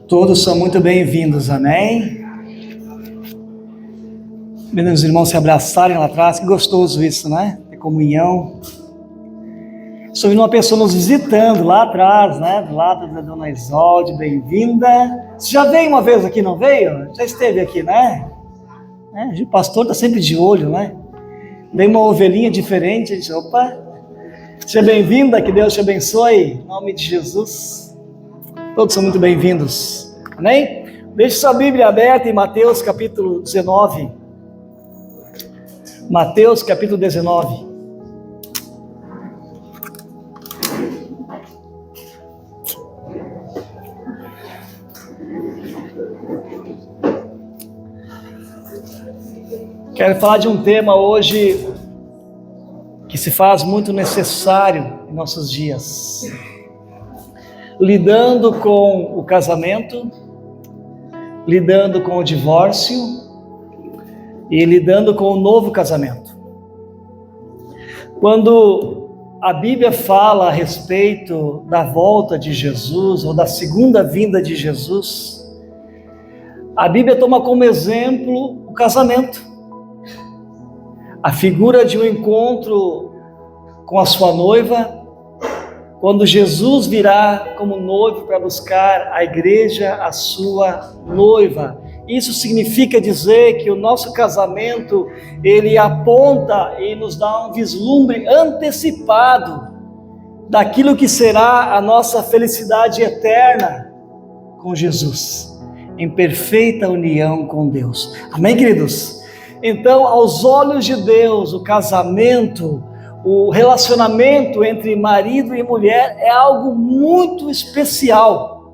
Todos são muito bem-vindos, amém? Meus irmãos se abraçarem lá atrás, que gostoso isso, né? Ter comunhão. Estou vendo uma pessoa nos visitando lá atrás, né? Do lado da dona Isolde, bem-vinda. Você já veio uma vez aqui, não veio? Já esteve aqui, né? O pastor está sempre de olho, né? Veio uma ovelhinha diferente, a gente, opa, seja bem-vinda, que Deus te abençoe, em nome de Jesus. Todos são muito bem-vindos, amém? Deixe sua Bíblia aberta em Mateus capítulo 19. Mateus capítulo 19. Quero falar de um tema hoje que se faz muito necessário em nossos dias. Lidando com o casamento, lidando com o divórcio e lidando com o novo casamento. Quando a Bíblia fala a respeito da volta de Jesus ou da segunda vinda de Jesus, a Bíblia toma como exemplo o casamento. A figura de um encontro com a sua noiva, quando Jesus virá como noivo para buscar a igreja, a sua noiva. Isso significa dizer que o nosso casamento, ele aponta e nos dá um vislumbre antecipado daquilo que será a nossa felicidade eterna com Jesus, em perfeita união com Deus. Amém, queridos? Então, aos olhos de Deus, o casamento, o relacionamento entre marido e mulher é algo muito especial.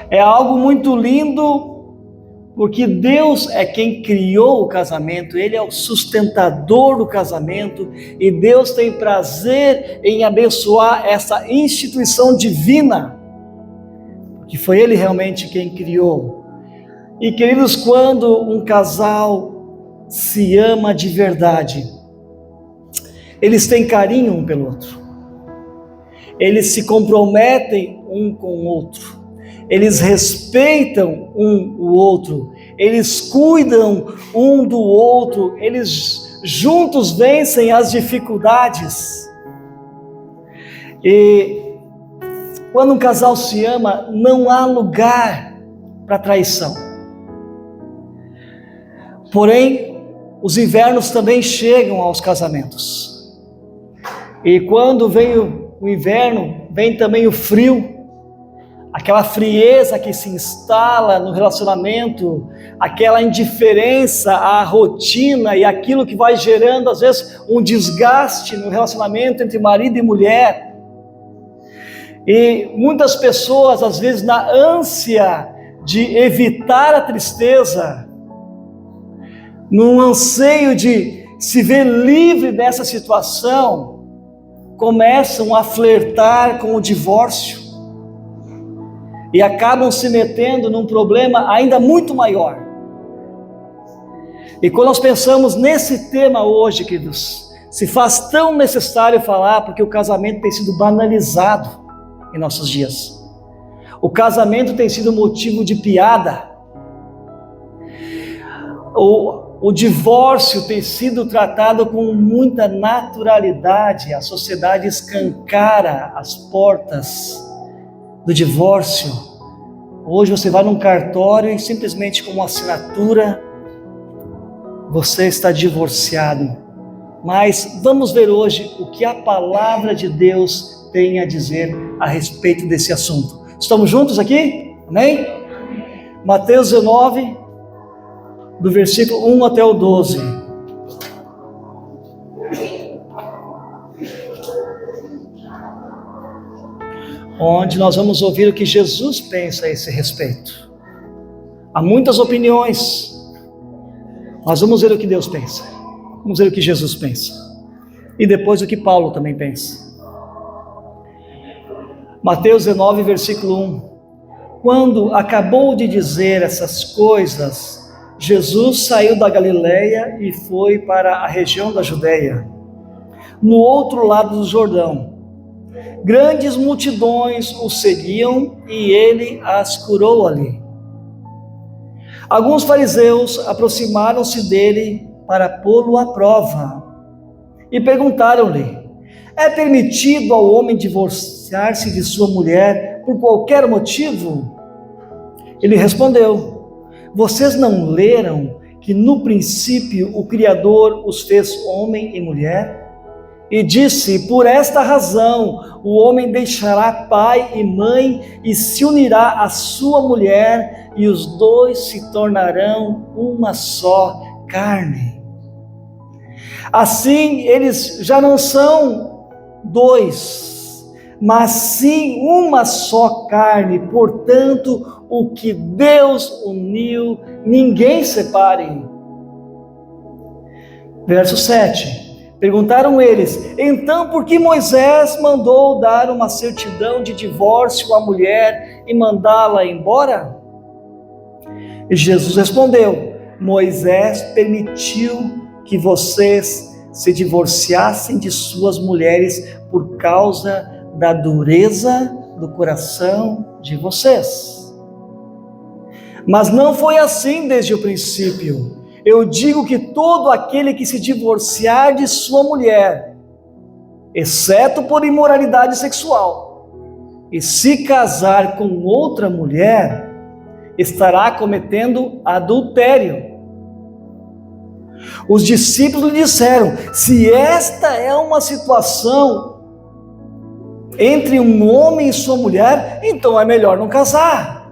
É algo muito lindo, porque Deus é quem criou o casamento, Ele é o sustentador do casamento, e Deus tem prazer em abençoar essa instituição divina, porque foi Ele realmente quem criou. E queridos, quando um casal se ama de verdade, eles têm carinho um pelo outro, eles se comprometem um com o outro, eles respeitam um o outro, eles cuidam um do outro, eles juntos vencem as dificuldades. E quando um casal se ama, não há lugar para traição. Porém, os invernos também chegam aos casamentos. E quando vem o inverno, vem também o frio, aquela frieza que se instala no relacionamento, aquela indiferença à rotina e aquilo que vai gerando, às vezes, um desgaste no relacionamento entre marido e mulher. E muitas pessoas, às vezes, na ânsia de evitar a tristeza, num anseio de se ver livre dessa situação, começam a flertar com o divórcio e acabam se metendo num problema ainda muito maior. E quando nós pensamos nesse tema hoje, queridos, se faz tão necessário falar, porque o casamento tem sido banalizado em nossos dias. O casamento tem sido motivo de piada. O divórcio tem sido tratado com muita naturalidade, a sociedade escancara as portas do divórcio. Hoje você vai num cartório e simplesmente com uma assinatura, você está divorciado. Mas vamos ver hoje o que a palavra de Deus tem a dizer a respeito desse assunto. Estamos juntos aqui? Amém? Mateus 19, do versículo 1 até o 12. Onde nós vamos ouvir o que Jesus pensa a esse respeito. Há muitas opiniões, mas vamos ver o que Deus pensa. Vamos ver o que Jesus pensa. E depois o que Paulo também pensa. Mateus 19, versículo 1. Quando acabou de dizer essas coisas, Jesus saiu da Galileia e foi para a região da Judeia, no outro lado do Jordão. Grandes multidões o seguiam e ele as curou ali. Alguns fariseus aproximaram-se dele para pô-lo à prova e perguntaram-lhe: é permitido ao homem divorciar-se de sua mulher por qualquer motivo? Ele respondeu: vocês não leram que no princípio o Criador os fez homem e mulher? E disse: por esta razão o homem deixará pai e mãe e se unirá à sua mulher, e os dois se tornarão uma só carne. Assim eles já não são dois, mas sim uma só carne. Portanto, o que Deus uniu, ninguém separe. Verso 7. Perguntaram eles: então por que Moisés mandou dar uma certidão de divórcio à mulher e mandá-la embora? E Jesus respondeu: Moisés permitiu que vocês se divorciassem de suas mulheres por causa da dureza do coração de vocês. Mas não foi assim desde o princípio. Eu digo que todo aquele que se divorciar de sua mulher, exceto por imoralidade sexual, e se casar com outra mulher, estará cometendo adultério. Os discípulos lhe disseram: se esta é uma situação entre um homem e sua mulher, então é melhor não casar.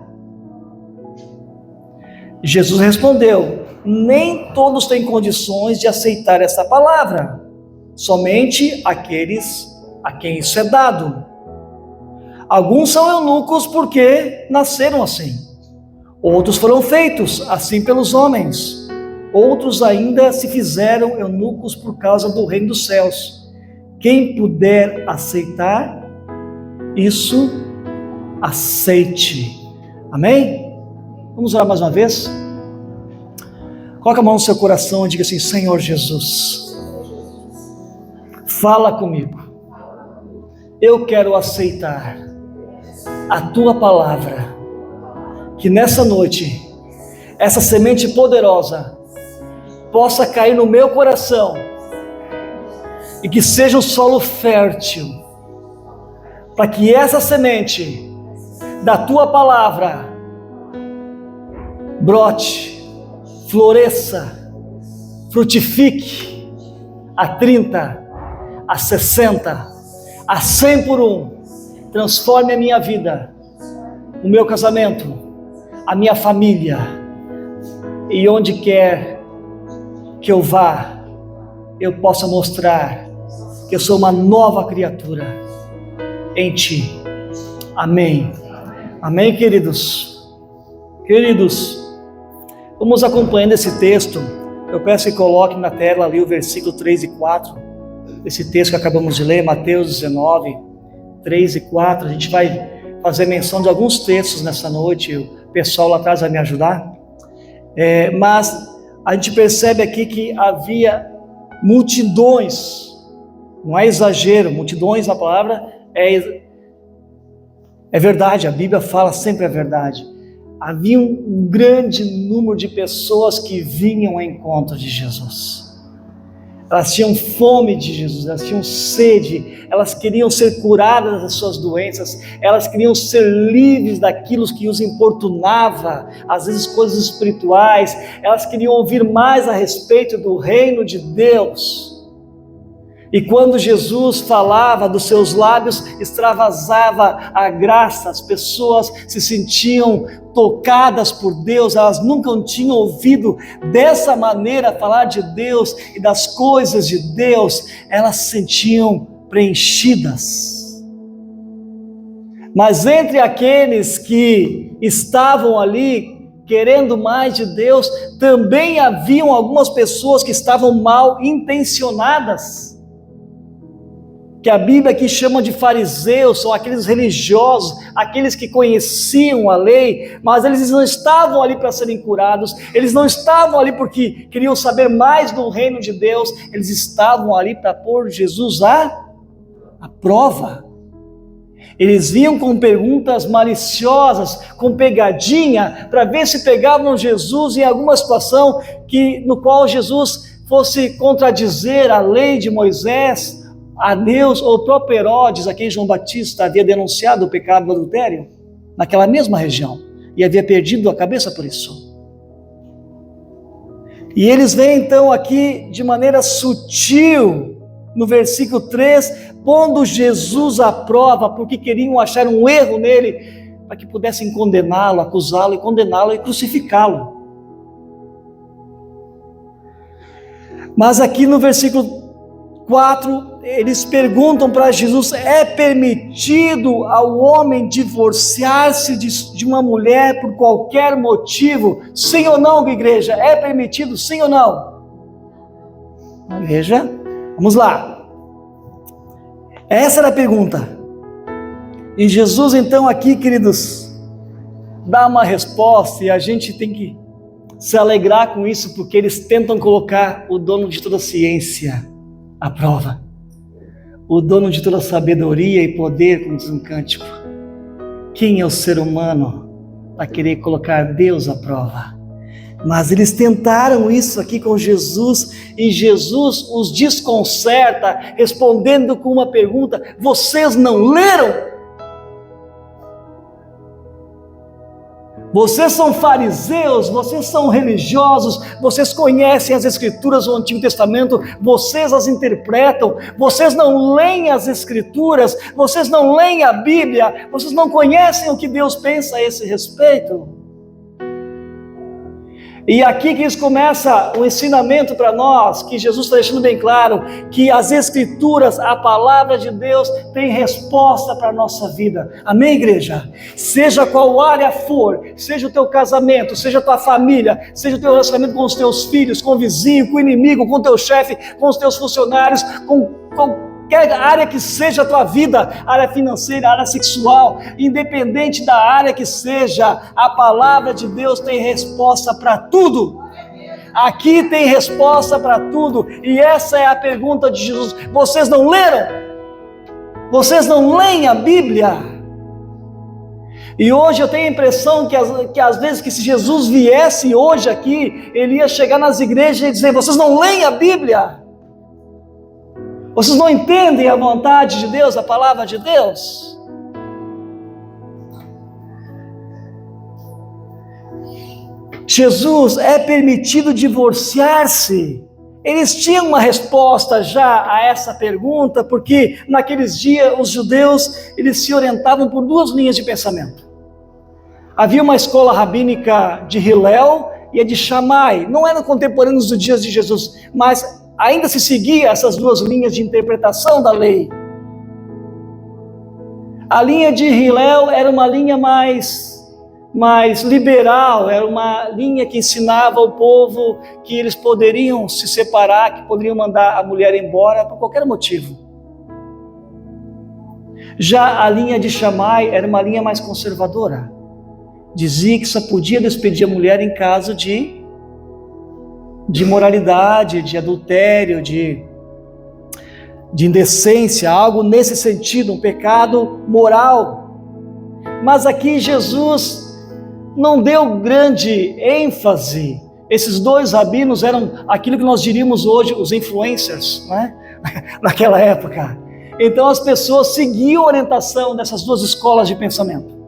Jesus respondeu: nem todos têm condições de aceitar essa palavra, somente aqueles a quem isso é dado. Alguns são eunucos porque nasceram assim, outros foram feitos assim pelos homens, outros ainda se fizeram eunucos por causa do reino dos céus. Quem puder aceitar isso, aceite. Amém? Vamos orar mais uma vez? Coloca a mão no seu coração e diga assim: Senhor Jesus, fala comigo. Eu quero aceitar a Tua palavra. Que nessa noite, essa semente poderosa possa cair no meu coração e que seja um solo fértil, para que essa semente da Tua palavra brote, floresça, frutifique a 30, a 60, a 100 por um. Transforme a minha vida, o meu casamento, a minha família, e onde quer que eu vá, eu possa mostrar que eu sou uma nova criatura em Ti. Amém. Amém, queridos. Queridos, vamos acompanhando esse texto. Eu peço que coloque na tela ali o versículo 3 e 4, esse texto que acabamos de ler, Mateus 19, 3 e 4. A gente vai fazer menção de alguns textos nessa noite, o pessoal lá atrás vai me ajudar. Mas a gente percebe aqui que havia multidões, não é exagero, multidões na palavra é verdade, a Bíblia fala sempre a verdade. Havia um grande número de pessoas que vinham ao encontro de Jesus. Elas tinham fome de Jesus, elas tinham sede, elas queriam ser curadas das suas doenças, elas queriam ser livres daquilo que os importunava, às vezes coisas espirituais, elas queriam ouvir mais a respeito do reino de Deus. E quando Jesus falava, dos seus lábios extravasava a graça, as pessoas se sentiam tocadas por Deus, elas nunca tinham ouvido dessa maneira falar de Deus e das coisas de Deus, elas se sentiam preenchidas. Mas entre aqueles que estavam ali querendo mais de Deus, também haviam algumas pessoas que estavam mal intencionadas, que a Bíblia aqui chama de fariseus, são aqueles religiosos, aqueles que conheciam a lei, mas eles não estavam ali para serem curados, eles não estavam ali porque queriam saber mais do reino de Deus, eles estavam ali para pôr Jesus à prova. Eles vinham com perguntas maliciosas, com pegadinha, para ver se pegavam Jesus em alguma situação no qual Jesus fosse contradizer a lei de Moisés, a Deus, ou o próprio Herodes, a quem João Batista havia denunciado o pecado do adultério, naquela mesma região, e havia perdido a cabeça por isso. E eles vêm então aqui de maneira sutil, no versículo 3, pondo Jesus à prova, porque queriam achar um erro nele, para que pudessem condená-lo, acusá-lo e condená-lo e crucificá-lo. Mas aqui no versículo 4, eles perguntam para Jesus: é permitido ao homem divorciar-se de uma mulher por qualquer motivo? Sim ou não, igreja? É permitido, sim ou não? Igreja, vamos lá. Essa era a pergunta. E Jesus então aqui, queridos, dá uma resposta, e a gente tem que se alegrar com isso, porque eles tentam colocar o dono de toda a ciência à prova, o dono de toda a sabedoria e poder, como diz um cântico. Quem é o ser humano para querer colocar Deus à prova? Mas eles tentaram isso aqui com Jesus, e Jesus os desconcerta, respondendo com uma pergunta: vocês não leram? Vocês são fariseus, vocês são religiosos, vocês conhecem as Escrituras do Antigo Testamento, vocês as interpretam, vocês não leem as Escrituras, vocês não leem a Bíblia, vocês não conhecem o que Deus pensa a esse respeito. E aqui que isso começa o ensinamento para nós, que Jesus está deixando bem claro, que as Escrituras, a palavra de Deus, tem resposta para a nossa vida. Amém, igreja? Seja qual área for, seja o teu casamento, seja a tua família, seja o teu relacionamento com os teus filhos, com o vizinho, com o inimigo, com o teu chefe, com os teus funcionários, com qualquer área que seja a tua vida, área financeira, área sexual, independente da área que seja, a palavra de Deus tem resposta para tudo. Aqui tem resposta para tudo, e essa é a pergunta de Jesus: vocês não leram? Vocês não leem a Bíblia? E hoje eu tenho a impressão que às vezes, que se Jesus viesse hoje aqui, ele ia chegar nas igrejas e dizer: vocês não leem a Bíblia? Vocês não entendem a vontade de Deus, a palavra de Deus? Jesus, é permitido divorciar-se? Eles tinham uma resposta já a essa pergunta, porque naqueles dias os judeus, eles se orientavam por duas linhas de pensamento. Havia uma escola rabínica de Hillel e a de Shammai, não eram contemporâneos dos dias de Jesus, mas ainda se seguia essas duas linhas de interpretação da lei. A linha de Hillel era uma linha mais liberal, era uma linha que ensinava ao povo que eles poderiam se separar, que poderiam mandar a mulher embora por qualquer motivo. Já a linha de Shammai era uma linha mais conservadora. Dizia que só podia despedir a mulher em caso de imoralidade, de adultério, de indecência, algo nesse sentido, um pecado moral. Mas aqui Jesus não deu grande ênfase. Esses dois rabinos eram aquilo que nós diríamos hoje os influencers, né? Naquela época. Então as pessoas seguiam a orientação dessas duas escolas de pensamento.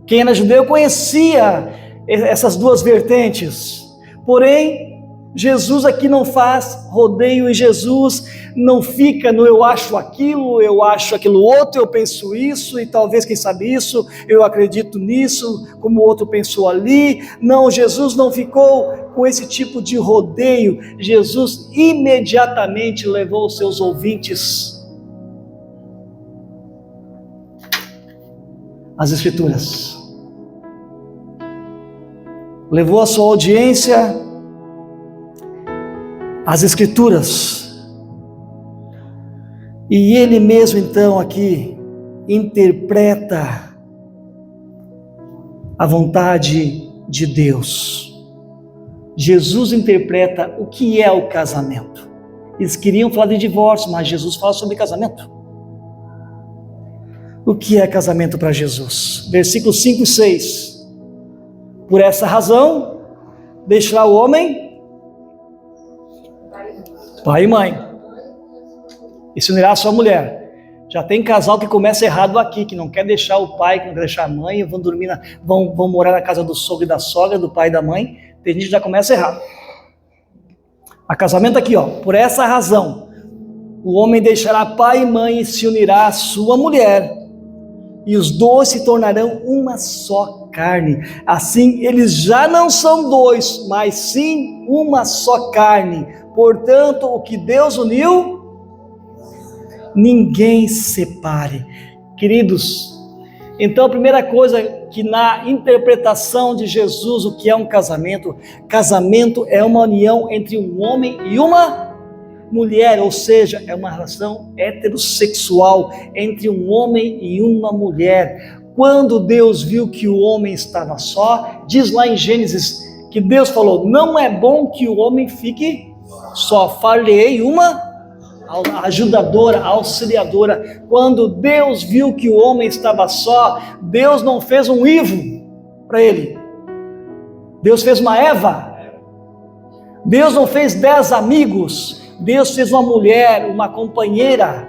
Quem era judeu conhecia essas duas vertentes. Porém, Jesus aqui não faz rodeio, e Jesus não fica no eu acho aquilo outro, eu penso isso, e talvez, quem sabe isso, eu acredito nisso, como o outro pensou ali. Não, Jesus não ficou com esse tipo de rodeio. Jesus imediatamente levou os seus ouvintes às Escrituras. Levou a sua audiência as Escrituras, e ele mesmo então aqui interpreta a vontade de Deus. Jesus interpreta o que é o casamento. Eles queriam falar de divórcio, mas Jesus fala sobre casamento. O que é casamento para Jesus? Versículos 5 e 6. Por essa razão, deixará o homem pai e mãe, e se unirá à sua mulher. Já tem casal que começa errado aqui, que não quer deixar o pai, que não quer deixar a mãe, vão dormir, vão morar na casa do sogro e da sogra, do pai e da mãe. Tem gente que já começa errado. A casamento aqui, ó. Por essa razão, o homem deixará pai e mãe e se unirá à sua mulher, e os dois se tornarão uma só carne. Assim, eles já não são dois, mas sim uma só carne. Portanto, o que Deus uniu, ninguém separe. Queridos, então a primeira coisa que na interpretação de Jesus, o que é um casamento? Casamento é uma união entre um homem e uma mulher, ou seja, é uma relação heterossexual entre um homem e uma mulher. Quando Deus viu que o homem estava só, diz lá em Gênesis que Deus falou: não é bom que o homem fique só, farei uma ajudadora, auxiliadora. Quando Deus viu que o homem estava só, Deus não fez um Ivo para ele, Deus fez uma Eva. Deus não fez 10 amigos, Deus fez uma mulher, uma companheira.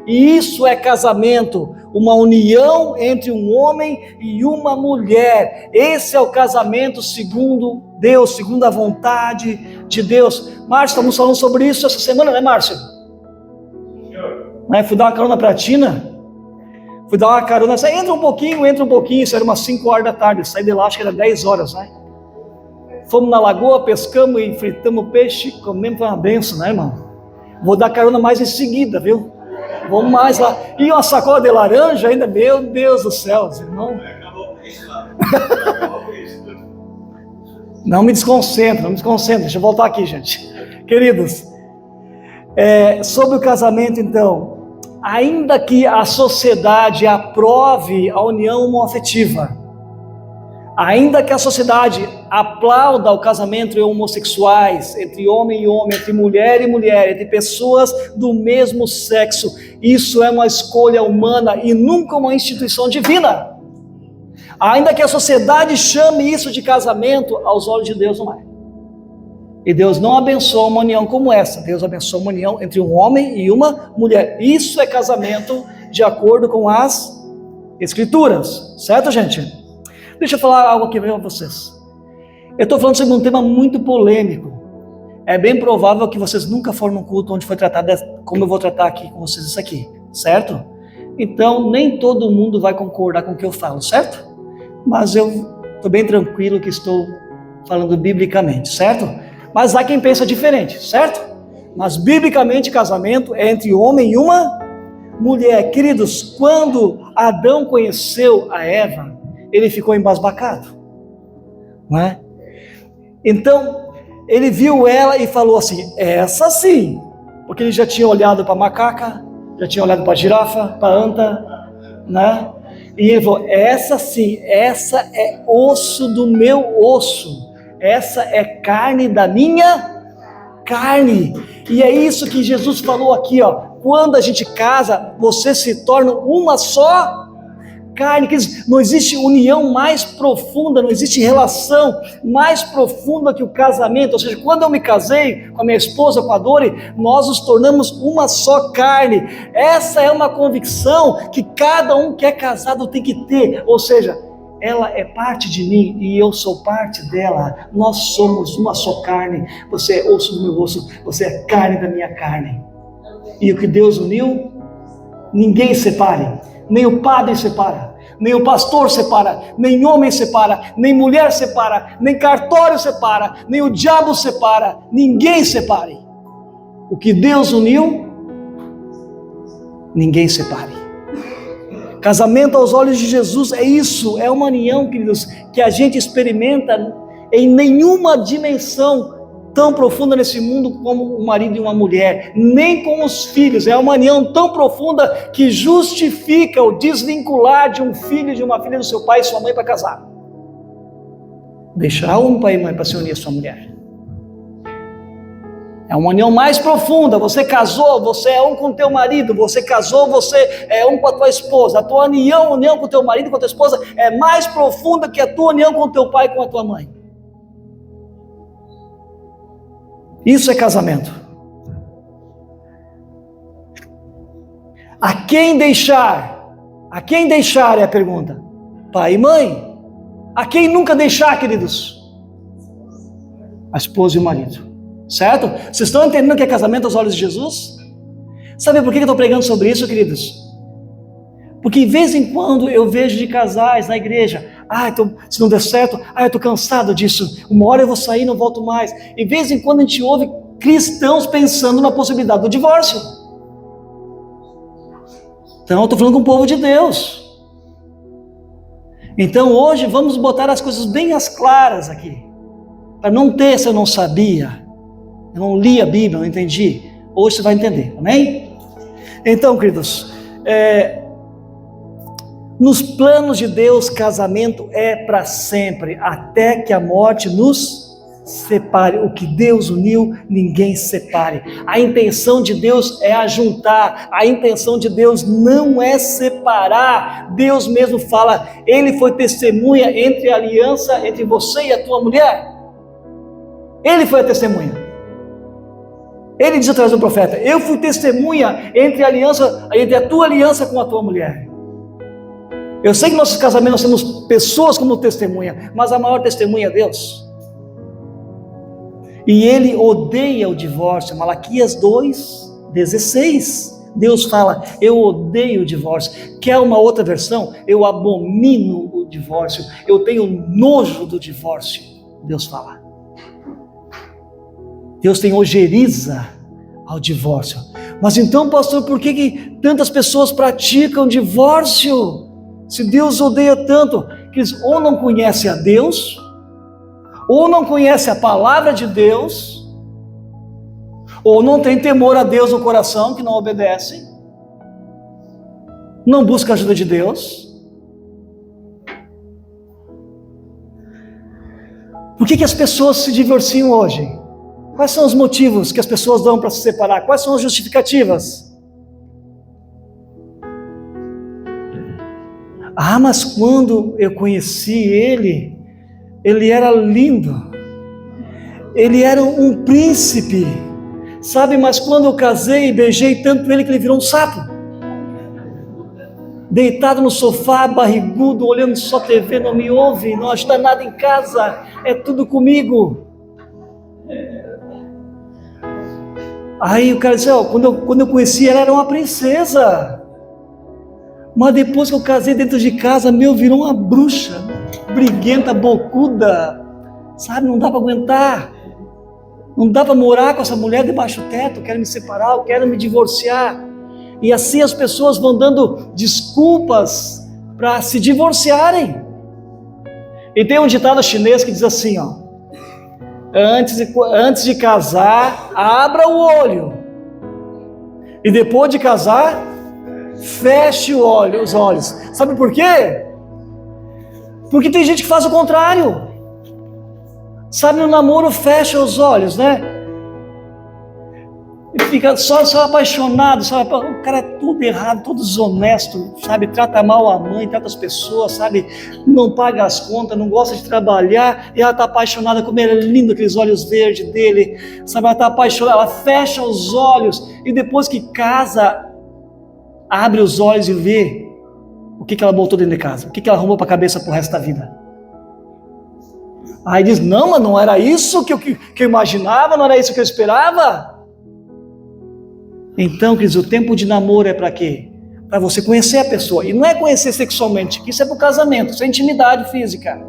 E isso é casamento, uma união entre um homem e uma mulher. Esse é o casamento segundo Deus, segundo a vontade de Deus. Márcio, estamos falando sobre isso essa semana, né, Márcio? Fui dar uma carona para a Tina, fui dar uma carona, entra um pouquinho, isso era umas 5 horas da tarde, saí de lá, acho que era 10 horas, né? Fomos na lagoa, pescamos e fritamos peixe, comemos, foi uma benção, né, irmão? Vou dar carona mais em seguida, viu? Vamos mais lá. E uma sacola de laranja ainda, meu Deus do céu, irmão. Não me desconcentra, deixa eu voltar aqui, gente. Queridos, sobre o casamento, então, ainda que a sociedade aprove a união homoafetiva, ainda que a sociedade aplauda o casamento entre homossexuais, entre homem e homem, entre mulher e mulher, entre pessoas do mesmo sexo, isso é uma escolha humana e nunca uma instituição divina. Ainda que a sociedade chame isso de casamento, aos olhos de Deus não é. E Deus não abençoa uma união como essa. Deus abençoa uma união entre um homem e uma mulher. Isso é casamento de acordo com as Escrituras. Certo, gente? Deixa eu falar algo aqui para vocês. Eu estou falando sobre um tema muito polêmico. É bem provável que vocês nunca foram num culto onde foi tratado como eu vou tratar aqui com vocês isso aqui. Certo? Então, nem todo mundo vai concordar com o que eu falo, certo? Mas eu estou bem tranquilo que estou falando biblicamente, certo? Mas há quem pensa diferente, certo? Mas biblicamente casamento é entre homem e uma mulher. Queridos, quando Adão conheceu a Eva, ele ficou embasbacado, não é? Então, ele viu ela e falou assim, essa sim, porque ele já tinha olhado para a macaca, já tinha olhado para a girafa, para a anta, né? E ele falou, essa sim, essa é osso do meu osso, essa é carne da minha carne. E é isso que Jesus falou aqui, ó. Quando a gente casa, você se torna uma só carne. Não existe união mais profunda, não existe relação mais profunda que o casamento. Ou seja, quando eu me casei com a minha esposa, com a Dori, nós nos tornamos uma só carne. Essa é uma convicção que cada um que é casado tem que ter. Ou seja, ela é parte de mim e eu sou parte dela. Nós somos uma só carne. Você é osso do meu osso, você é carne da minha carne. E o que Deus uniu, ninguém separe. Nem o padre separa, nem o pastor separa, nem homem separa, nem mulher separa, nem cartório separa, nem o diabo separa, ninguém separe. O que Deus uniu, ninguém separe. Casamento aos olhos de Jesus é isso, é uma união, queridos, que a gente experimenta em nenhuma dimensão tão profunda nesse mundo como um marido e uma mulher, nem com os filhos. É uma união tão profunda que justifica o desvincular de um filho e de uma filha do seu pai e sua mãe para casar. Deixar um pai e mãe para se unir à sua mulher. É uma união mais profunda. Você casou, você é um com teu marido. Você casou, você é um com a tua esposa. A tua união com teu marido, com a tua esposa, é mais profunda que a tua união com teu pai e com a tua mãe. Isso é casamento. A quem deixar? A quem deixar é a pergunta. Pai e mãe. A quem nunca deixar, queridos? A esposa e o marido. Certo? Vocês estão entendendo o que é casamento aos olhos de Jesus? Sabe por que eu estou pregando sobre isso, queridos? Porque de vez em quando eu vejo de casais na igreja, se não der certo, eu estou cansado disso, uma hora eu vou sair e não volto mais. E de vez em quando a gente ouve cristãos pensando na possibilidade do divórcio. Então eu estou falando com o povo de Deus. Então hoje vamos botar as coisas bem as claras aqui, para não ter essa eu não sabia. Eu não li a Bíblia, não entendi. Hoje você vai entender, amém? Então, queridos, nos planos de Deus, casamento é para sempre, até que a morte nos separe. O que Deus uniu, ninguém separe. A intenção de Deus é ajuntar, a intenção de Deus não é separar. Deus mesmo fala, Ele foi testemunha entre a aliança entre você e a tua mulher. Ele foi a testemunha. Ele diz através do profeta, eu fui testemunha entre a tua aliança com a tua mulher. Eu sei que nossos casamentos nós temos pessoas como testemunha, mas a maior testemunha é Deus. E Ele odeia o divórcio. Malaquias 2:16. Deus fala, eu odeio o divórcio. Quer uma outra versão? Eu abomino o divórcio. Eu tenho nojo do divórcio. Deus fala. Deus tem ojeriza ao divórcio. Mas então, pastor, por que tantas pessoas praticam divórcio? Se Deus odeia tanto, que eles ou não conhecem a Deus, ou não conhecem a palavra de Deus, ou não tem temor a Deus no coração, que não obedecem, não busca a ajuda de Deus. Por que as pessoas se divorciam hoje? Quais são os motivos que as pessoas dão para se separar? Quais são as justificativas? Mas quando eu conheci ele era lindo, ele era um príncipe, sabe? Mas quando eu casei, beijei tanto ele que ele virou um sapo, deitado no sofá, barrigudo, olhando só TV, não me ouve, não ajuda nada em casa, é tudo comigo. Aí o cara disse, quando eu conheci ela era uma princesa, mas depois que eu casei dentro de casa, virou uma bruxa, briguenta, bocuda, sabe, não dá para aguentar, não dá para morar com essa mulher debaixo do teto, eu quero me separar, eu quero me divorciar. E assim as pessoas vão dando desculpas para se divorciarem. E tem um ditado chinês que diz assim, antes de casar, abra o olho, e depois de casar, feche os olhos. Sabe por quê? Porque tem gente que faz o contrário. Sabe, no namoro fecha os olhos, né? E fica só apaixonado, sabe? O cara é tudo errado, todo desonesto, sabe? Trata mal a mãe, trata as pessoas, sabe? Não paga as contas, não gosta de trabalhar, e ela está apaixonada, como ele é lindo, aqueles olhos verdes dele, sabe? Ela está apaixonada, ela fecha os olhos, e depois que casa, abre os olhos e vê o que ela botou dentro de casa, o que ela arrumou para a cabeça para o resto da vida. Aí diz, não, mas não era isso que eu imaginava, não era isso que eu esperava. Então, queridos, o tempo de namoro é para quê? Para você conhecer a pessoa. E não é conhecer sexualmente, que isso é para o casamento, isso é intimidade física.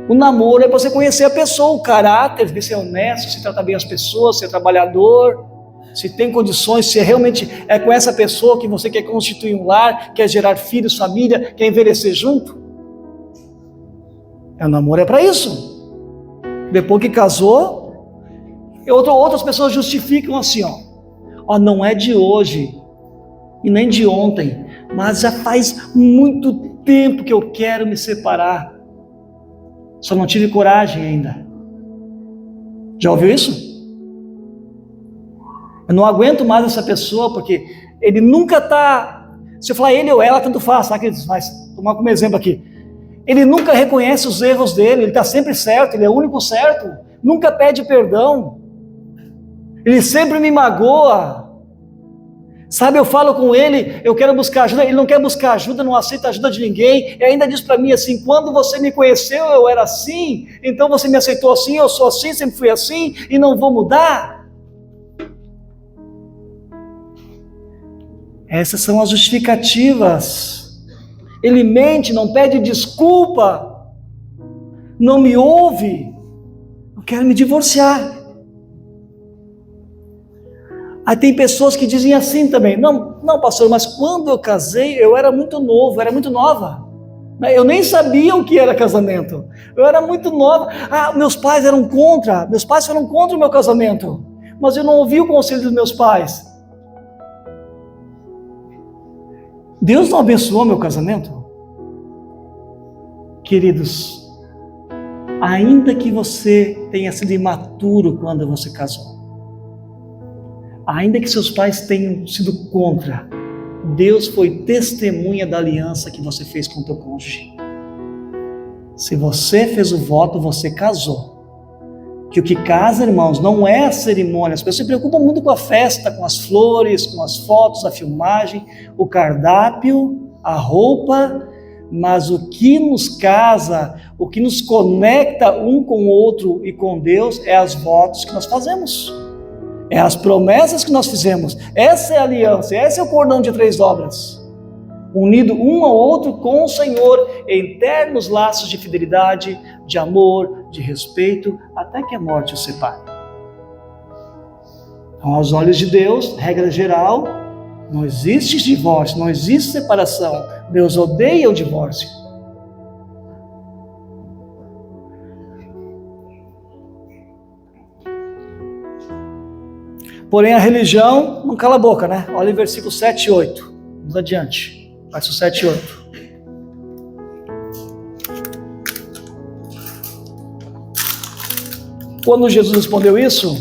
O namoro é para você conhecer a pessoa, o caráter, ver se é honesto, se trata bem as pessoas, se é trabalhador, se tem condições, se realmente é com essa pessoa que você quer constituir um lar, quer gerar filhos, família, quer envelhecer junto. O namoro é para isso. Depois que casou, outras pessoas justificam assim, não é de hoje e nem de ontem, mas já faz muito tempo que eu quero me separar, só não tive coragem ainda. Já ouviu isso? Eu não aguento mais essa pessoa, porque ele nunca está... Se eu falar ele ou ela, tanto faz, tá, queridos? Mas, tomar como exemplo aqui. Ele nunca reconhece os erros dele, ele está sempre certo, ele é o único certo. Nunca pede perdão. Ele sempre me magoa. Sabe, eu falo com ele, eu quero buscar ajuda, ele não quer buscar ajuda, não aceita ajuda de ninguém, e ainda diz para mim assim, quando você me conheceu eu era assim, então você me aceitou assim, eu sou assim, sempre fui assim, e não vou mudar. Essas são as justificativas. Ele mente, não pede desculpa, não me ouve, eu quero me divorciar. Aí tem pessoas que dizem assim também, não pastor, mas quando eu casei, eu era muito novo, eu era muito nova. Eu nem sabia o que era casamento. Eu era muito nova. Meus pais foram contra o meu casamento. Mas eu não ouvi o conselho dos meus pais. Deus não abençoou meu casamento? Queridos, ainda que você tenha sido imaturo quando você casou, ainda que seus pais tenham sido contra, Deus foi testemunha da aliança que você fez com o teu cônjuge. Se você fez o voto, você casou. Que o que casa, irmãos, não é a cerimônia. As pessoas se preocupam muito com a festa, com as flores, com as fotos, a filmagem, o cardápio, a roupa, mas o que nos casa, o que nos conecta um com o outro e com Deus é os votos que nós fazemos. É as promessas que nós fizemos. Essa é a aliança, esse é o cordão de 3 dobras. Unido um ao outro com o Senhor, em eternos laços de fidelidade, de amor, de respeito, até que a morte os separe. Então, aos olhos de Deus, regra geral, não existe divórcio, não existe separação. Deus odeia o divórcio. Porém, a religião não cala a boca, né? Olha em versículo 7 e 8. Vamos adiante. Verso 7 e 8. Quando Jesus respondeu isso,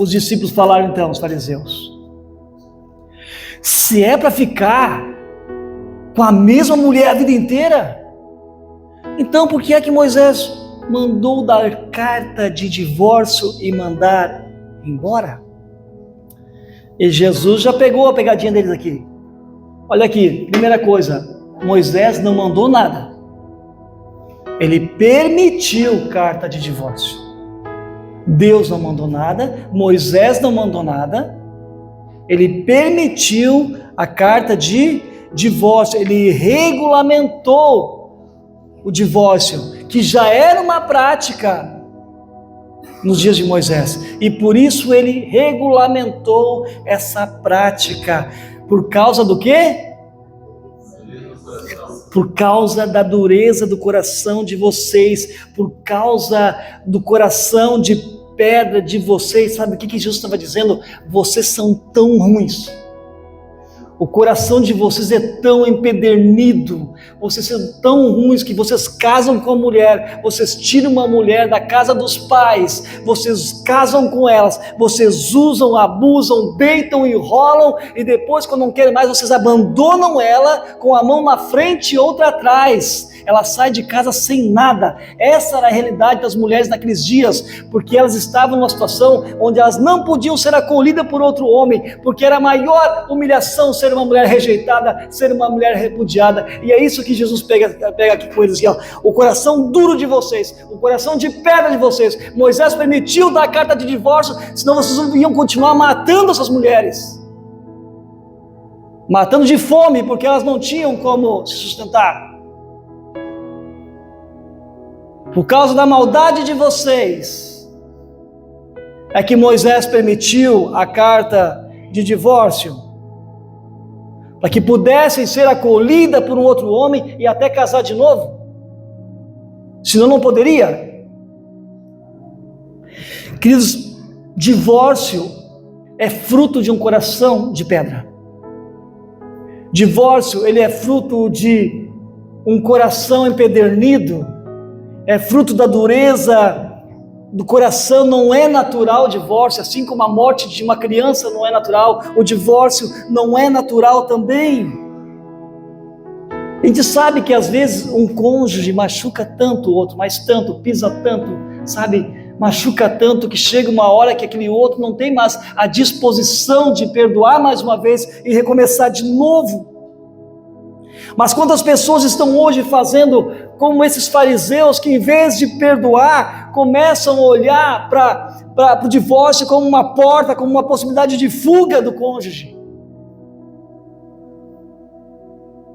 os discípulos falaram então, os fariseus: se é para ficar com a mesma mulher a vida inteira, então por que é que Moisés mandou dar carta de divórcio e mandar embora? E Jesus já pegou a pegadinha deles aqui. Olha aqui, primeira coisa, Moisés não mandou nada. Ele permitiu carta de divórcio. Deus não mandou nada, Moisés não mandou nada. Ele permitiu a carta de divórcio, ele regulamentou o divórcio, que já era uma prática nos dias de Moisés, e por isso ele regulamentou essa prática. Por causa do quê? Por causa da dureza do coração de vocês, por causa do coração de pedra de vocês. Sabe o que Jesus estava dizendo? Vocês são tão ruins. O coração de vocês é tão empedernido, vocês são tão ruins que vocês casam com a mulher, vocês tiram uma mulher da casa dos pais, vocês casam com elas, vocês usam, abusam, deitam, enrolam e depois, quando não querem mais, vocês abandonam ela com a mão na frente e outra atrás. Ela sai de casa sem nada. Essa era a realidade das mulheres naqueles dias, porque elas estavam numa situação onde elas não podiam ser acolhidas por outro homem, porque era a maior humilhação ser uma mulher rejeitada, ser uma mulher repudiada. E é isso que Jesus pega aqui com eles, ó, o coração duro de vocês, o coração de pedra de vocês. Moisés permitiu dar a carta de divórcio, senão vocês iam continuar matando essas mulheres, matando de fome, porque elas não tinham como se sustentar. Por causa da maldade de vocês, é que Moisés permitiu a carta de divórcio, para que pudessem ser acolhidas por um outro homem e até casar de novo. Senão não poderia. Queridos, divórcio é fruto de um coração de pedra. Divórcio, ele é fruto de um coração empedernido, é fruto da dureza do coração não é natural o divórcio, assim como a morte de uma criança não é natural, o divórcio não é natural também. A gente sabe que às vezes um cônjuge machuca tanto o outro, mas tanto, pisa tanto, sabe? Machuca tanto que chega uma hora que aquele outro não tem mais a disposição de perdoar mais uma vez e recomeçar de novo. Mas quantas pessoas estão hoje fazendo como esses fariseus que, em vez de perdoar, começam a olhar para o divórcio como uma porta, como uma possibilidade de fuga do cônjuge,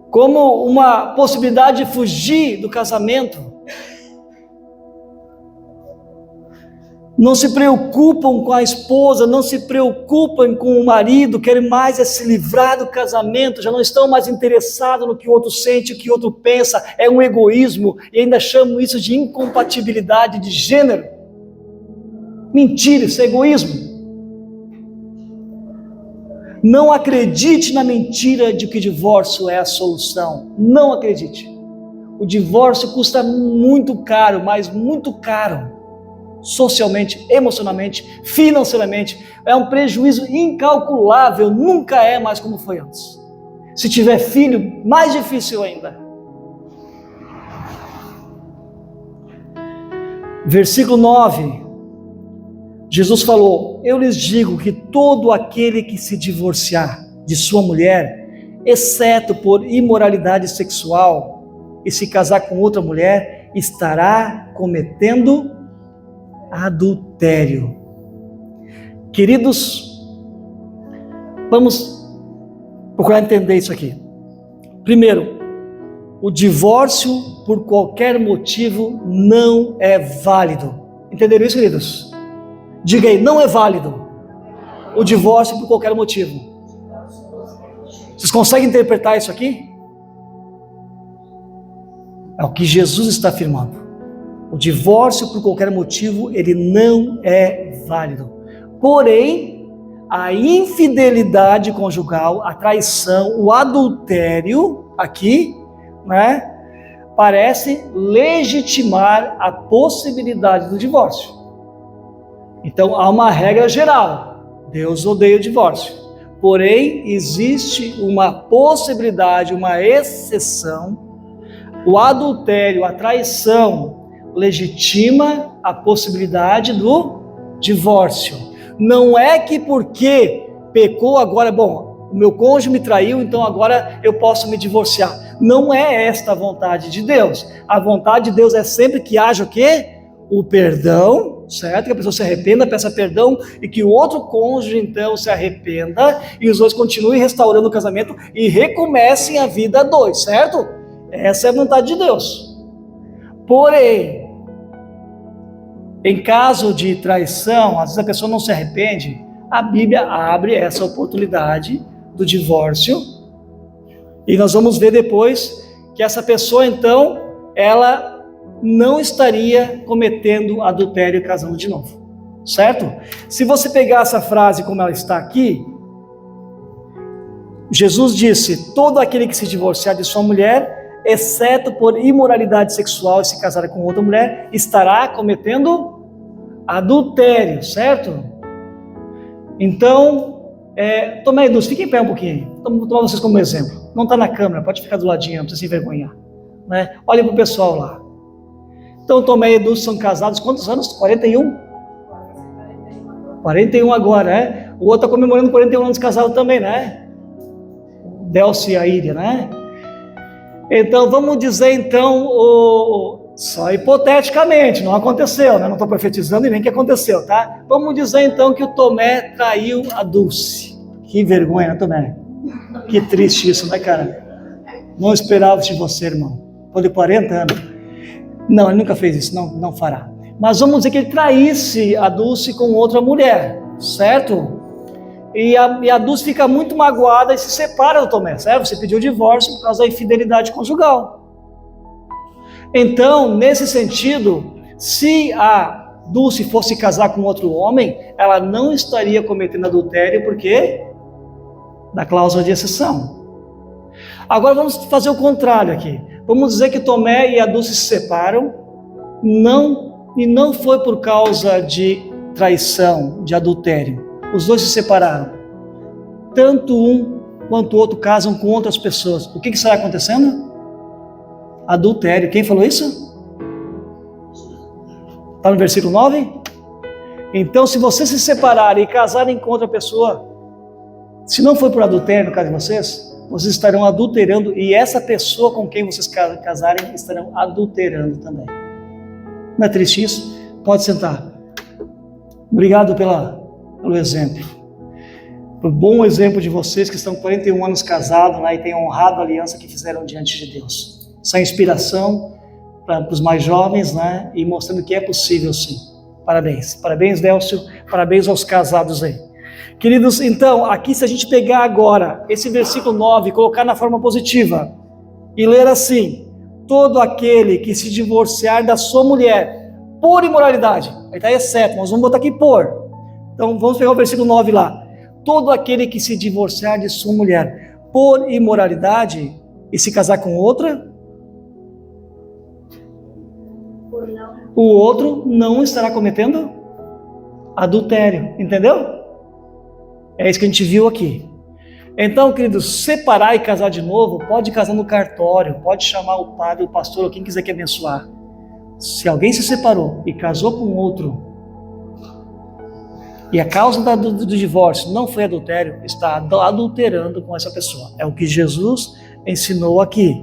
como uma possibilidade de fugir do casamento. Não se preocupam com a esposa, não se preocupam com o marido, querem mais é se livrar do casamento, já não estão mais interessados no que o outro sente, o que o outro pensa, é um egoísmo, e ainda chamam isso de incompatibilidade de gênero. Mentira, isso é egoísmo. Não acredite na mentira de que o divórcio é a solução, não acredite. O divórcio custa muito caro, mas muito caro. Socialmente, emocionalmente, financeiramente, é um prejuízo incalculável, nunca é mais como foi antes. Se tiver filho, mais difícil ainda. Versículo 9, Jesus falou: eu lhes digo que todo aquele que se divorciar de sua mulher, exceto por imoralidade sexual, e se casar com outra mulher, estará cometendo adultério. Queridos, vamos procurar entender isso aqui. Primeiro, o divórcio por qualquer motivo não é válido. Entenderam isso, queridos? Diga aí, não é válido o divórcio por qualquer motivo. Vocês conseguem interpretar isso aqui? É o que Jesus está afirmando. O divórcio por qualquer motivo, ele não é válido. Porém, a infidelidade conjugal, a traição, o adultério aqui, né, parece legitimar a possibilidade do divórcio. Então há uma regra geral: Deus odeia o divórcio. Porém, existe uma possibilidade, uma exceção. O adultério, a traição, legitima a possibilidade do divórcio. Não é que porque pecou agora, bom, o meu cônjuge me traiu, então agora eu posso me divorciar. Não é esta a vontade de Deus. A vontade de Deus é sempre que haja o quê? O perdão, certo? Que a pessoa se arrependa, peça perdão, e que o outro cônjuge então se arrependa, e os dois continuem restaurando o casamento e recomecem a vida a dois, certo? Essa é a vontade de Deus. Porém, em caso de traição, às vezes a pessoa não se arrepende, a Bíblia abre essa oportunidade do divórcio, e nós vamos ver depois que essa pessoa então, ela não estaria cometendo adultério e casando de novo, certo? Se você pegar essa frase como ela está aqui, Jesus disse: todo aquele que se divorciar de sua mulher, exceto por imoralidade sexual e se casar com outra mulher, estará cometendo adultério, certo? Então, Tomé e Dulce, fiquem em pé um pouquinho, vou tomar vocês como exemplo. Não está na câmera, pode ficar do ladinho, não precisa se envergonhar, né? Olhem para o pessoal lá. Então, Tomé e Dulce são casados, quantos anos? 41? 41 agora, né? O outro está comemorando 41 anos de casado também, né? Delcio e a Íria, né? Então, vamos dizer então, só hipoteticamente, não aconteceu, né? Não estou profetizando e nem que aconteceu, tá? Vamos dizer então que o Tomé traiu a Dulce. Que vergonha, né, Tomé? Que triste isso, né, cara? Não esperava de você, irmão. Por 40 anos. Não, ele nunca fez isso, não fará. Mas vamos dizer que ele traísse a Dulce com outra mulher, certo? E a Dulce fica muito magoada e se separa do Tomé, certo? Você pediu o divórcio por causa da infidelidade conjugal. Então, nesse sentido, se a Dulce fosse casar com outro homem, ela não estaria cometendo adultério, porque da cláusula de exceção. Agora vamos fazer o contrário aqui. Vamos dizer que Tomé e a Dulce se separam, não e não foi por causa de traição, de adultério. Os dois se separaram. Tanto um quanto o outro casam com outras pessoas. O que estará acontecendo? Adultério. Quem falou isso? Está no versículo 9? Então, se vocês se separarem e casarem com outra pessoa, se não for por adultério no caso de vocês estarão adulterando, e essa pessoa com quem vocês casarem estarão adulterando também. Não é triste isso? Pode sentar. Obrigado pelo exemplo. Por bom exemplo de vocês que estão 41 anos casados, né, e têm honrado a aliança que fizeram diante de Deus. Essa é inspiração para os mais jovens, né, e mostrando que é possível sim. Parabéns. Parabéns, Délcio. Parabéns aos casados aí. Queridos, então, aqui se a gente pegar agora esse versículo 9 e colocar na forma positiva e ler assim: todo aquele que se divorciar da sua mulher por imoralidade, aí está exceto, nós vamos botar aqui por. Então vamos pegar o versículo 9 lá. Todo aquele que se divorciar de sua mulher por imoralidade e se casar com outra, o outro não estará cometendo adultério, entendeu? É isso que a gente viu aqui. Então, queridos, separar e casar de novo, pode casar no cartório, pode chamar o padre, o pastor, ou quem quiser que abençoar. Se alguém se separou e casou com outro, e a causa do divórcio não foi adultério, está adulterando com essa pessoa. É o que Jesus ensinou aqui.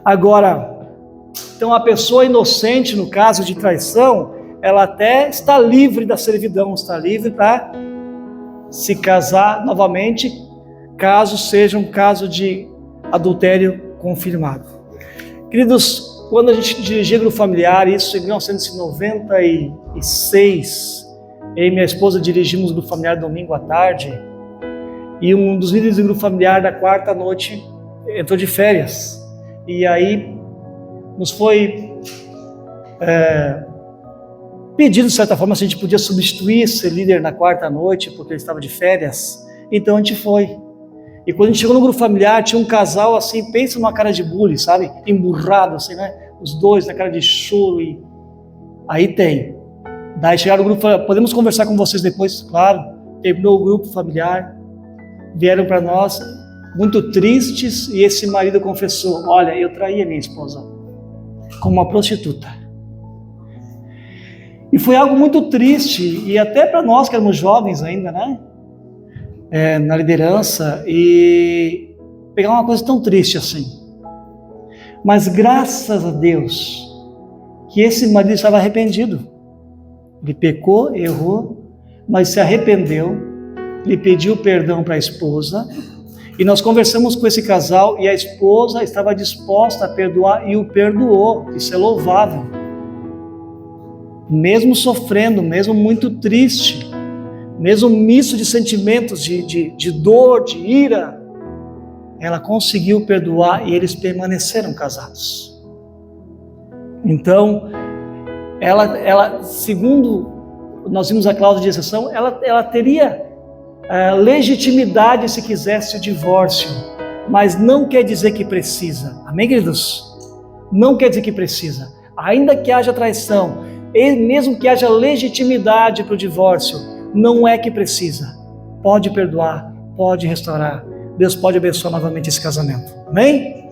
Agora, então a pessoa inocente, no caso de traição, ela até está livre da servidão, está livre para se casar novamente, caso seja um caso de adultério confirmado. Queridos, quando a gente dirigia grupo familiar, isso em 1996, eu e minha esposa dirigimos o grupo familiar domingo à tarde, e um dos líderes do grupo familiar da quarta noite entrou de férias, e aí nos foi pedido de certa forma se a gente podia substituir esse líder na quarta noite, porque ele estava de férias. Então a gente foi. E quando a gente chegou no grupo familiar, tinha um casal assim, pensa numa cara de bullying, sabe? Emburrado assim, né? Os dois na cara de choro. E aí tem. Daí chegaram no grupo, podemos conversar com vocês depois? Claro. Terminou o grupo familiar, vieram para nós, muito tristes, e esse marido confessou: olha, eu traí a minha esposa como uma prostituta. E foi algo muito triste, e até para nós que éramos jovens ainda, né? Na liderança, e pegar uma coisa tão triste assim. Mas graças a Deus, que esse marido estava arrependido. Ele pecou, errou, mas se arrependeu, ele pediu perdão para a esposa, e nós conversamos com esse casal, e a esposa estava disposta a perdoar, e o perdoou. Isso é louvável. Mesmo sofrendo, mesmo muito triste, mesmo misto de sentimentos de dor, de ira, ela conseguiu perdoar e eles permaneceram casados. Então, ela segundo nós vimos a cláusula de exceção, ela teria legitimidade se quisesse o divórcio, mas não quer dizer que precisa. Amém, queridos? Não quer dizer que precisa. Ainda que haja traição, e mesmo que haja legitimidade para o divórcio, não é que precisa. Pode perdoar, pode restaurar. Deus pode abençoar novamente esse casamento. Amém?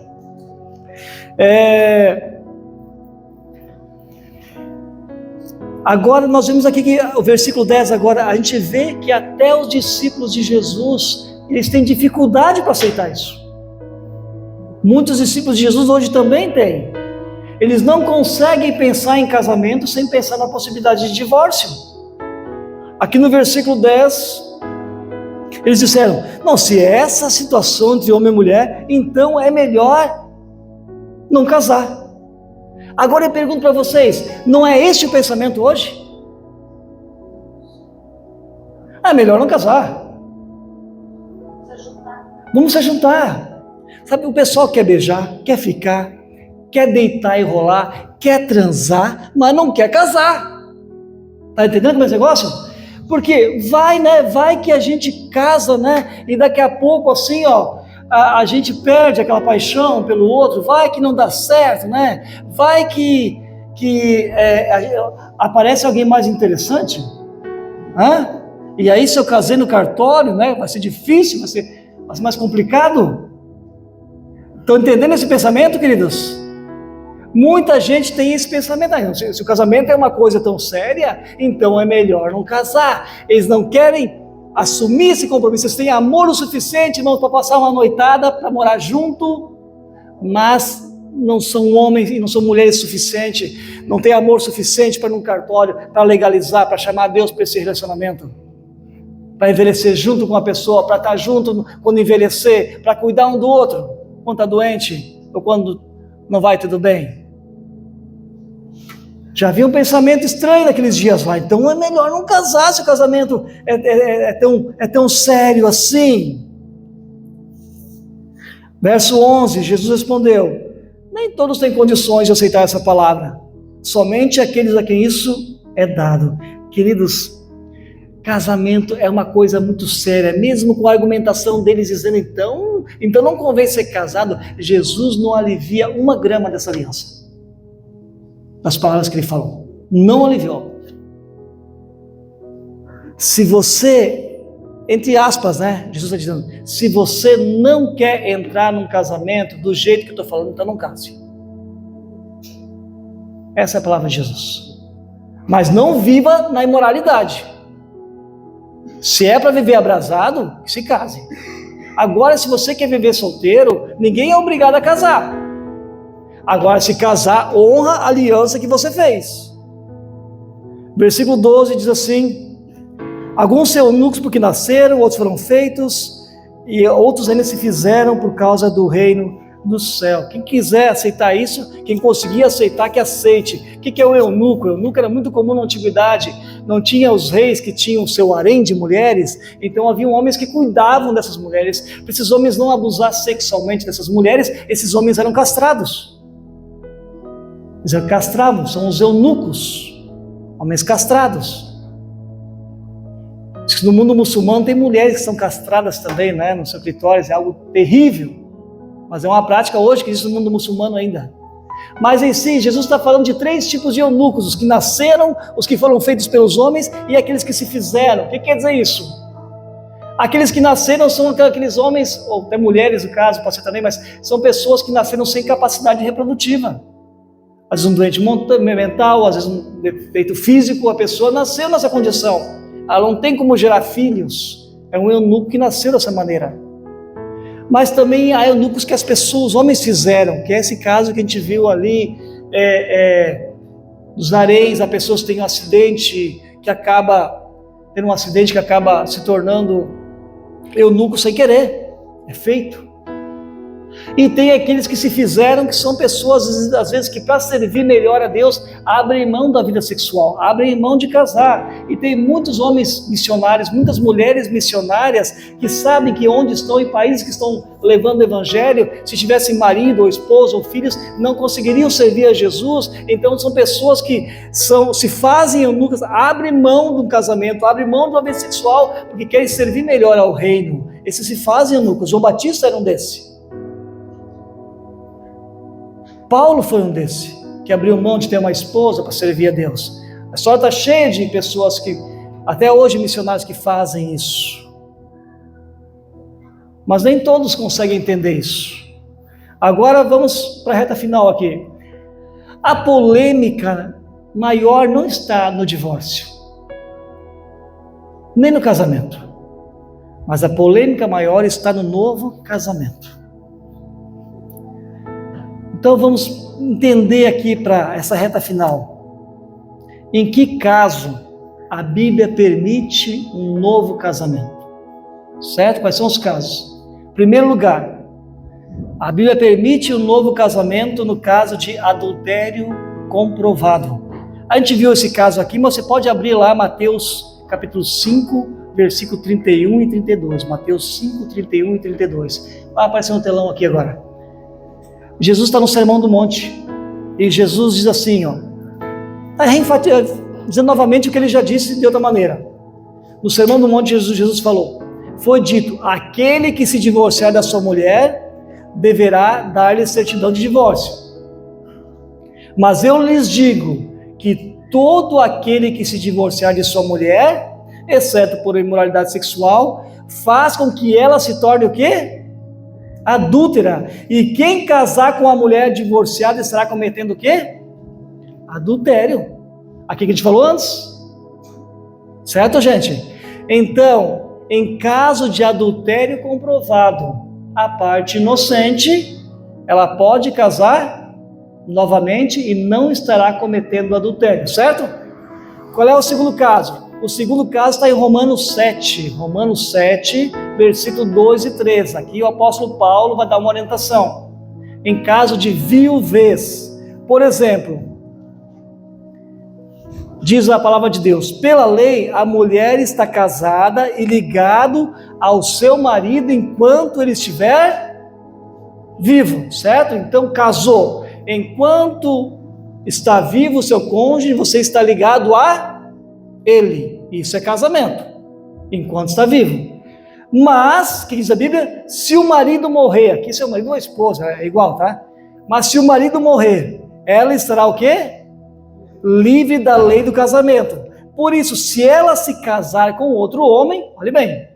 Agora nós vemos aqui que o versículo 10 agora, a gente vê que até os discípulos de Jesus, eles têm dificuldade para aceitar isso. Muitos discípulos de Jesus hoje também têm. Eles não conseguem pensar em casamento sem pensar na possibilidade de divórcio. Aqui no versículo 10, eles disseram: não, se é essa situação entre homem e mulher, então é melhor não casar. Agora eu pergunto para vocês, não é este o pensamento hoje? É melhor não casar. Vamos se juntar. Sabe, o pessoal quer beijar, quer ficar, quer deitar e rolar, quer transar, mas não quer casar. Tá entendendo como é esse negócio? Porque vai que a gente casa, né? E daqui a pouco assim, ó, a gente perde aquela paixão pelo outro, vai que não dá certo, né? Vai que que aparece alguém mais interessante? E aí se eu casei no cartório, né, vai ser difícil, vai ser mais complicado? Estão entendendo esse pensamento, queridos? Muita gente tem esse pensamento. Se o casamento é uma coisa tão séria, então é melhor não casar. Eles não querem assumir esse compromisso. Eles têm amor o suficiente, irmãos, para passar uma noitada, para morar junto, mas não são homens e não são mulheres suficientes, não têm amor suficiente para ir num cartório, para legalizar, para chamar Deus para esse relacionamento, para envelhecer junto com a pessoa, para estar junto quando envelhecer, para cuidar um do outro, quando está doente ou quando não vai tudo bem. Já havia um pensamento estranho naqueles dias lá, então é melhor não casar se o casamento é tão sério assim. Verso 11, Jesus respondeu: nem todos têm condições de aceitar essa palavra, somente aqueles a quem isso é dado. Queridos, casamento é uma coisa muito séria, mesmo com a argumentação deles dizendo, então não convém ser casado. Jesus não alivia 1 grama dessa aliança, das palavras que ele falou, não aliviou. Se você, entre aspas, né, Jesus está dizendo, se você não quer entrar num casamento do jeito que eu estou falando, então não case. Essa é a palavra de Jesus. Mas não viva na imoralidade. Se é para viver abrasado, se case. Agora, se você quer viver solteiro, ninguém é obrigado a casar. Agora, se casar, honra a aliança que você fez. Versículo 12 diz assim: alguns são eunucos porque nasceram, outros foram feitos, e outros ainda se fizeram por causa do reino do céu. Quem quiser aceitar isso, quem conseguir aceitar, que aceite. O que é o eunuco? O eunuco era muito comum na antiguidade. Não tinha os reis que tinham o seu harém de mulheres, então haviam homens que cuidavam dessas mulheres. Para esses homens não abusar sexualmente dessas mulheres, esses homens eram castrados. Eles eram castrados, são os eunucos, homens castrados. No mundo muçulmano tem mulheres que são castradas também, né, no seu clitóris, é algo terrível. Mas é uma prática hoje que existe no mundo muçulmano ainda. Mas em si, Jesus está falando de 3 tipos de eunucos: os que nasceram, os que foram feitos pelos homens e aqueles que se fizeram. O que quer dizer isso? Aqueles que nasceram são aqueles homens, ou até mulheres no caso, pode ser também, mas são pessoas que nasceram sem capacidade reprodutiva. Às vezes um doente mental, às vezes um defeito físico, a pessoa nasceu nessa condição. Ela não tem como gerar filhos. É um eunuco que nasceu dessa maneira. Mas também há eunucos que as pessoas, os homens fizeram, que é esse caso que a gente viu ali, dos haréns, a pessoa tem um acidente que acaba se tornando eunuco sem querer, é feito. E tem aqueles que se fizeram, que são pessoas, às vezes, que para servir melhor a Deus, abrem mão da vida sexual, abrem mão de casar. E tem muitos homens missionários, muitas mulheres missionárias, que sabem que onde estão, em países que estão levando o evangelho, se tivessem marido, ou esposa, ou filhos, não conseguiriam servir a Jesus. Então são pessoas que se fazem eunucas, abrem mão do casamento, abrem mão da vida sexual, porque querem servir melhor ao reino. Esses se fazem eunucos. João Batista era um desses. Paulo foi um desse, que abriu mão de ter uma esposa para servir a Deus. A história está cheia de pessoas que, até hoje, missionários que fazem isso. Mas nem todos conseguem entender isso. Agora vamos para a reta final aqui. A polêmica maior não está no divórcio, nem no casamento. Mas a polêmica maior está no novo casamento. Então vamos entender aqui para essa reta final. Em que caso a Bíblia permite um novo casamento? Certo? Quais são os casos? Em primeiro lugar, a Bíblia permite um novo casamento no caso de adultério comprovado. A gente viu esse caso aqui, mas você pode abrir lá Mateus capítulo 5, versículo 31 e 32. Mateus 5, 31 e 32. Vai aparecer no telão aqui agora. Jesus está no Sermão do Monte, e Jesus diz assim, dizendo novamente o que ele já disse de outra maneira. No Sermão do Monte, Jesus falou: foi dito, aquele que se divorciar da sua mulher, deverá dar-lhe certidão de divórcio. Mas eu lhes digo que todo aquele que se divorciar de sua mulher, exceto por imoralidade sexual, faz com que ela se torne o quê? Adúltera. E quem casar com a mulher divorciada estará cometendo o quê? Adultério. Aqui que a gente falou antes. Certo, gente? Então, em caso de adultério comprovado, a parte inocente, ela pode casar novamente e não estará cometendo adultério, certo? Qual é o segundo caso? O segundo caso está em Romanos 7, versículo 2 e 3. Aqui o apóstolo Paulo vai dar uma orientação. Em caso de viuvez, por exemplo, diz a palavra de Deus, pela lei a mulher está casada e ligado ao seu marido enquanto ele estiver vivo, certo? Então casou, enquanto está vivo o seu cônjuge, você está ligado a ele, isso é casamento, enquanto está vivo. Mas, o que diz a Bíblia? Se o marido morrer, aqui se é o marido ou a esposa, é igual, tá? Mas se o marido morrer, ela estará o quê? Livre da lei do casamento. Por isso, se ela se casar com outro homem, olhe bem,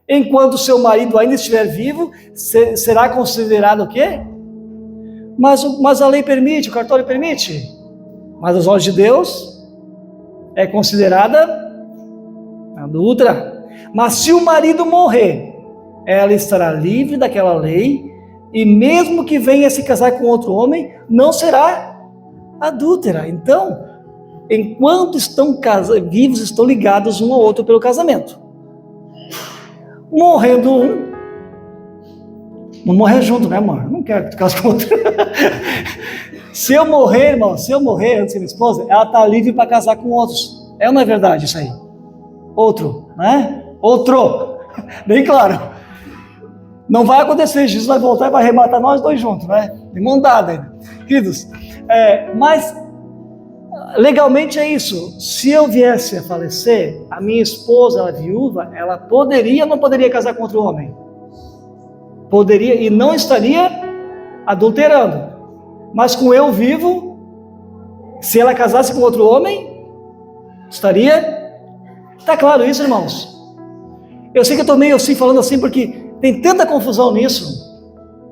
enquanto seu marido ainda estiver vivo, será considerado o quê? Mas a lei permite, o cartório permite. Mas aos olhos de Deus, é considerada adúltera. Mas se o marido morrer, ela estará livre daquela lei, e mesmo que venha se casar com outro homem, não será adúltera. Então, enquanto estão vivos, estão ligados um ao outro pelo casamento. Morrendo um, não morrer junto, né, amor? Não quero que tu case com outro. Se eu morrer, irmão, antes de minha esposa, ela está livre para casar com outros. É ou não é verdade isso aí? Outro, né? Outro. Bem claro. Não vai acontecer, Jesus vai voltar e vai arrebatar nós dois juntos, né? De mão dada ainda. Queridos, mas legalmente é isso. Se eu viesse a falecer, a minha esposa, ela viúva, ela poderia ou não poderia casar com outro homem? Poderia e não estaria adulterando. Mas com eu vivo, se ela casasse com outro homem, estaria... Está claro isso, irmãos? Eu sei que eu estou meio assim, falando assim, porque tem tanta confusão nisso.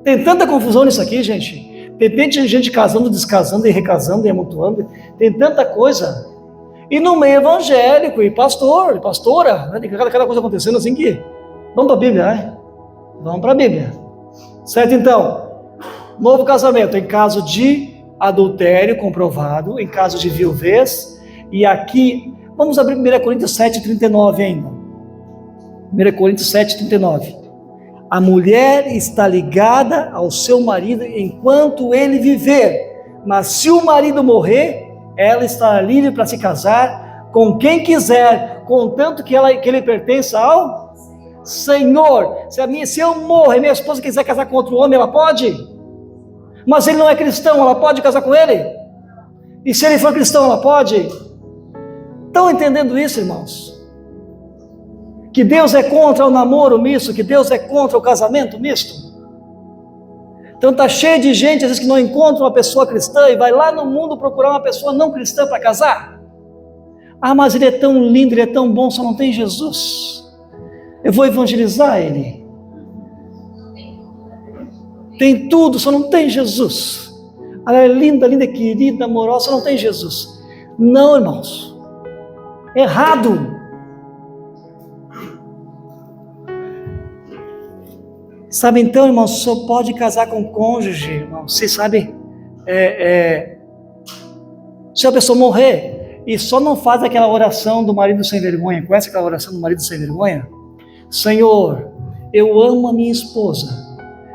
Tem tanta confusão nisso aqui, gente. Tem tanta gente casando, descasando e recasando e amontoando. Tem tanta coisa. E no meio evangélico, e pastor, e pastora, né? Tem cada coisa acontecendo assim que... Vamos para a Bíblia, né? Vamos para a Bíblia. Certo, então? Novo casamento, em caso de adultério comprovado, em caso de viuvez, e aqui, vamos abrir 1 Coríntios 7,39 ainda. 1 Coríntios 7,39. A mulher está ligada ao seu marido enquanto ele viver, mas se o marido morrer, ela estará livre para se casar com quem quiser, contanto que ele pertença ao Senhor. Se eu morrer e minha esposa quiser casar com outro homem, ela pode? Mas ele não é cristão, ela pode casar com ele? E se ele for cristão, ela pode? Estão entendendo isso, irmãos? Que Deus é contra o namoro misto, que Deus é contra o casamento misto? Então está cheio de gente, às vezes, que não encontra uma pessoa cristã e vai lá no mundo procurar uma pessoa não cristã para casar. Ah, mas ele é tão lindo, ele é tão bom, só não tem Jesus. Eu vou evangelizar ele. Tem tudo, só não tem Jesus. Ela é linda, linda, querida, amorosa, só não tem Jesus. Não, irmãos. Errado. Sabe, então, irmãos, só pode casar com cônjuge, irmão. Você sabe, se a pessoa morrer, e só não faz aquela oração do marido sem vergonha. Conhece aquela oração do marido sem vergonha? Senhor, eu amo a minha esposa,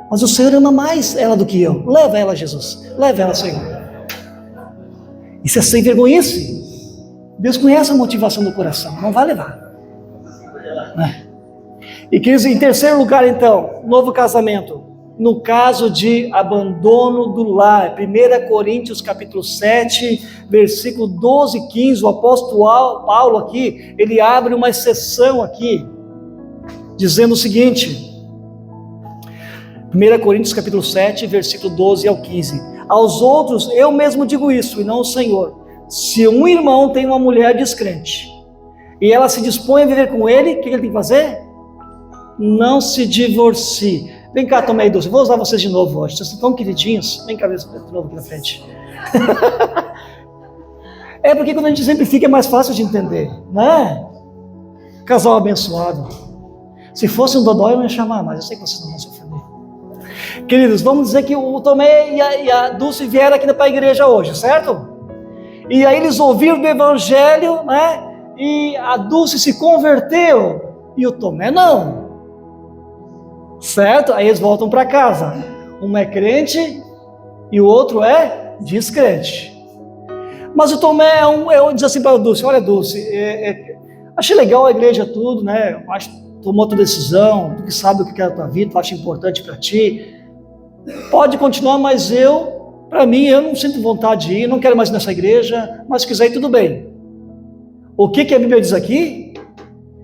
mas o Senhor ama mais ela do que eu. Leva ela, Jesus. Leva ela, Senhor. Isso é sem vergonhice. Deus conhece a motivação do coração. Não vai levar. E queridos, em terceiro lugar, então, novo casamento. No caso de abandono do lar. 1 Coríntios capítulo 7, versículo 12 e 15. O apóstolo Paulo aqui, ele abre uma exceção aqui, dizendo o seguinte... 1 Coríntios capítulo 7, versículo 12 ao 15. Aos outros, eu mesmo digo isso, e não o Senhor. Se um irmão tem uma mulher descrente, e ela se dispõe a viver com ele, o que ele tem que fazer? Não se divorcie. Vem cá, Tomé e Dulce, vou usar vocês de novo hoje, vocês estão tão queridinhos. Vem cá, de novo aqui na frente. É porque quando a gente simplifica é mais fácil de entender, né? Casal abençoado. Se fosse um dodói eu não ia chamar, mas eu sei que vocês não vão se ofender. Queridos, vamos dizer que o Tomé e a Dulce vieram aqui para a igreja hoje, certo? E aí eles ouviram do evangelho, né? E a Dulce se converteu e o Tomé não. Certo? Aí eles voltam para casa. Um é crente e o outro é descrente. Mas o Tomé diz assim para a Dulce: olha, Dulce, achei legal a igreja tudo, né? Acho que tomou tua decisão, tu que sabe o que é a tua vida, tu acha importante para ti. Pode continuar, mas para mim, eu não sinto vontade de ir, não quero mais ir nessa igreja, mas se quiser ir, tudo bem. O que a Bíblia diz aqui?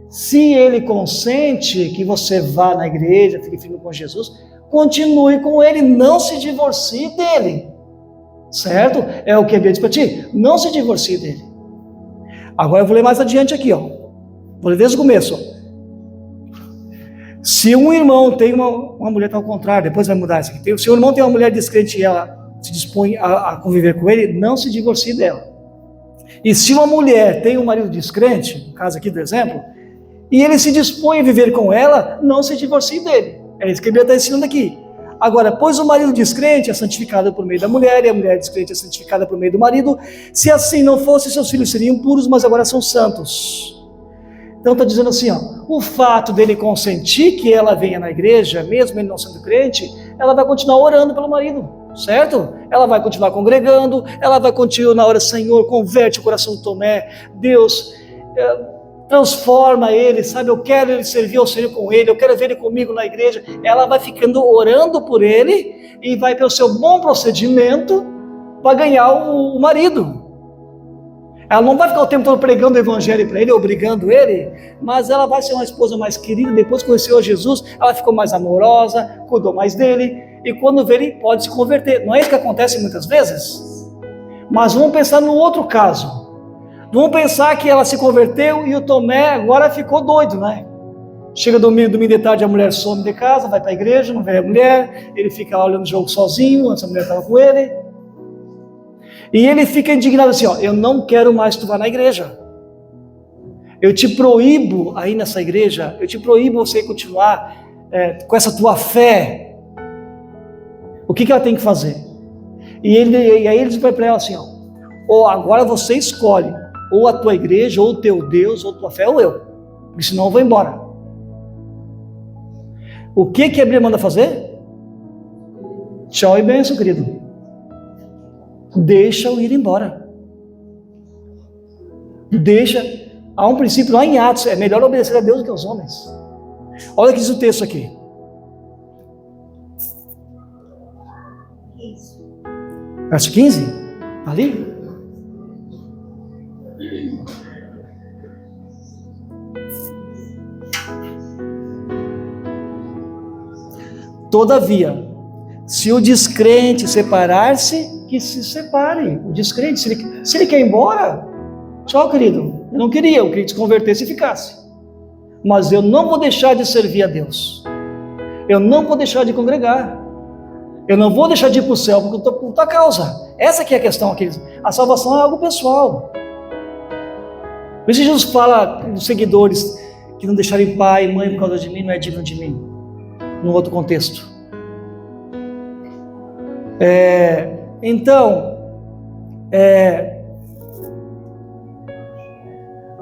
Se ele consente que você vá na igreja, fique firme com Jesus, continue com ele, não se divorcie dele. Certo? É o que a Bíblia diz para ti. Não se divorcie dele. Agora eu vou ler mais adiante aqui, ó. Vou ler desde o começo, ó. Se um irmão tem uma mulher, está ao contrário, depois vai mudar isso aqui. Se um irmão tem uma mulher descrente e ela se dispõe a conviver com ele, não se divorcie dela. E se uma mulher tem um marido descrente, no caso aqui do exemplo, e ele se dispõe a viver com ela, não se divorcie dele. É isso que a Bíblia está ensinando aqui. Agora, pois o marido descrente é santificado por meio da mulher, e a mulher descrente é santificada por meio do marido, se assim não fosse, seus filhos seriam puros, mas agora são santos. Então está dizendo assim, ó, o fato dele consentir que ela venha na igreja, mesmo ele não sendo crente, ela vai continuar orando pelo marido, certo? Ela vai continuar congregando, ela vai continuar na hora, Senhor, converte o coração do Tomé, Deus, transforma ele, sabe? Eu quero ele servir ao Senhor com ele, eu quero ver ele comigo na igreja. Ela vai ficando orando por ele e vai pelo seu bom procedimento para ganhar o marido. Ela não vai ficar o tempo todo pregando o evangelho para ele, obrigando ele, mas ela vai ser uma esposa mais querida. Depois que conheceu a Jesus, ela ficou mais amorosa, cuidou mais dele, e quando vê ele pode se converter. Não é isso que acontece muitas vezes? Mas vamos pensar no outro caso. Vamos pensar que ela se converteu e o Tomé agora ficou doido, né? Chega domingo de tarde, a mulher some de casa, vai para a igreja, não vê a mulher, ele fica lá olhando o jogo sozinho, antes a mulher estava com ele. E ele fica indignado assim, ó, eu não quero mais que tu vá na igreja. Eu te proíbo aí nessa igreja, eu te proíbo você continuar com essa tua fé. O que ela tem que fazer? E aí ele diz para ela assim, ó, ou agora você escolhe, ou a tua igreja, ou o teu Deus, ou a tua fé, ou eu. Porque senão eu vou embora. O que a Bíblia manda fazer? Tchau e bênção, querido. Deixa-o ir embora. Deixa. Há um princípio lá em Atos, é melhor obedecer a Deus do que aos homens. Olha o que diz o texto aqui. Verso 15? Está ali? Todavia, se o descrente separar-se, que se separe. O descrente, se ele quer ir embora, tchau, querido. Eu não queria, eu queria que se convertesse e ficasse. Mas eu não vou deixar de servir a Deus. Eu não vou deixar de congregar. Eu não vou deixar de ir para o céu por tua causa. Essa que é a questão aqui. A salvação é algo pessoal. Por isso Jesus fala dos seguidores que não deixarem pai e mãe por causa de mim, não é digno de mim. Num outro contexto. Então,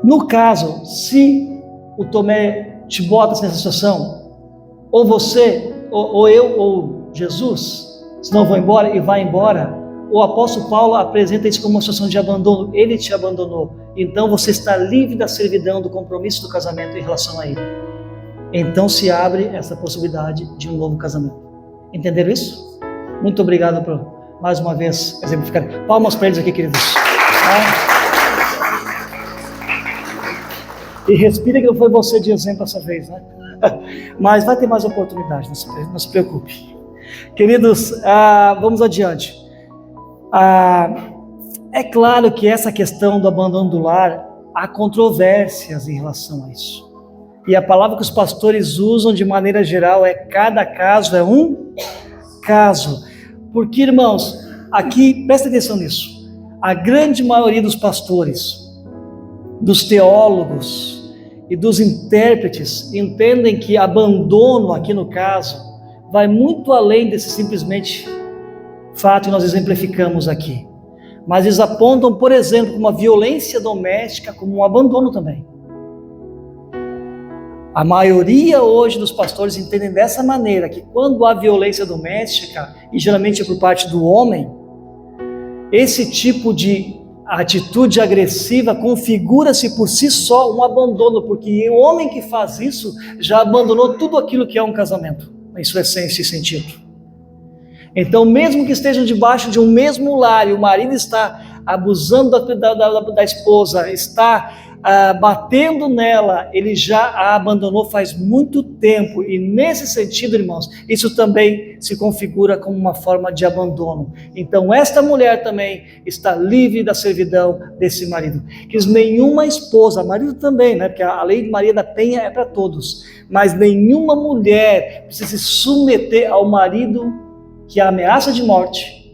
no caso, se o Tomé te bota nessa situação, ou você, ou eu, ou Jesus, se não vou embora e vai embora, o apóstolo Paulo apresenta isso como uma situação de abandono, ele te abandonou, então você está livre da servidão, do compromisso do casamento em relação a ele. Então se abre essa possibilidade de um novo casamento. Entenderam isso? Muito obrigado por, mais uma vez, exemplificar. Palmas para eles aqui, queridos. E respira que não foi você de exemplo essa vez, né? Mas vai ter mais oportunidade, não se preocupe. Queridos, vamos adiante. É claro que essa questão do abandono do lar, há controvérsias em relação a isso. E a palavra que os pastores usam de maneira geral é: cada caso é um caso. Porque, irmãos, aqui, presta atenção nisso, a grande maioria dos pastores, dos teólogos e dos intérpretes entendem que abandono, aqui no caso, vai muito além desse simplesmente fato que nós exemplificamos aqui. Mas eles apontam, por exemplo, uma violência doméstica como um abandono também. A maioria hoje dos pastores entendem dessa maneira, que quando há violência doméstica, e geralmente é por parte do homem, esse tipo de atitude agressiva configura-se por si só um abandono, porque o homem que faz isso já abandonou tudo aquilo que é um casamento, em sua essência e sentido. Então, mesmo que estejam debaixo de um mesmo lar e o marido está abusando da esposa, está batendo nela, ele já a abandonou faz muito tempo. E nesse sentido, irmãos, isso também se configura como uma forma de abandono. Então, esta mulher também está livre da servidão desse marido. Que nenhuma esposa, marido também, né? Porque a lei de Maria da Penha é para todos, mas nenhuma mulher precisa se submeter ao marido que a ameaça de morte,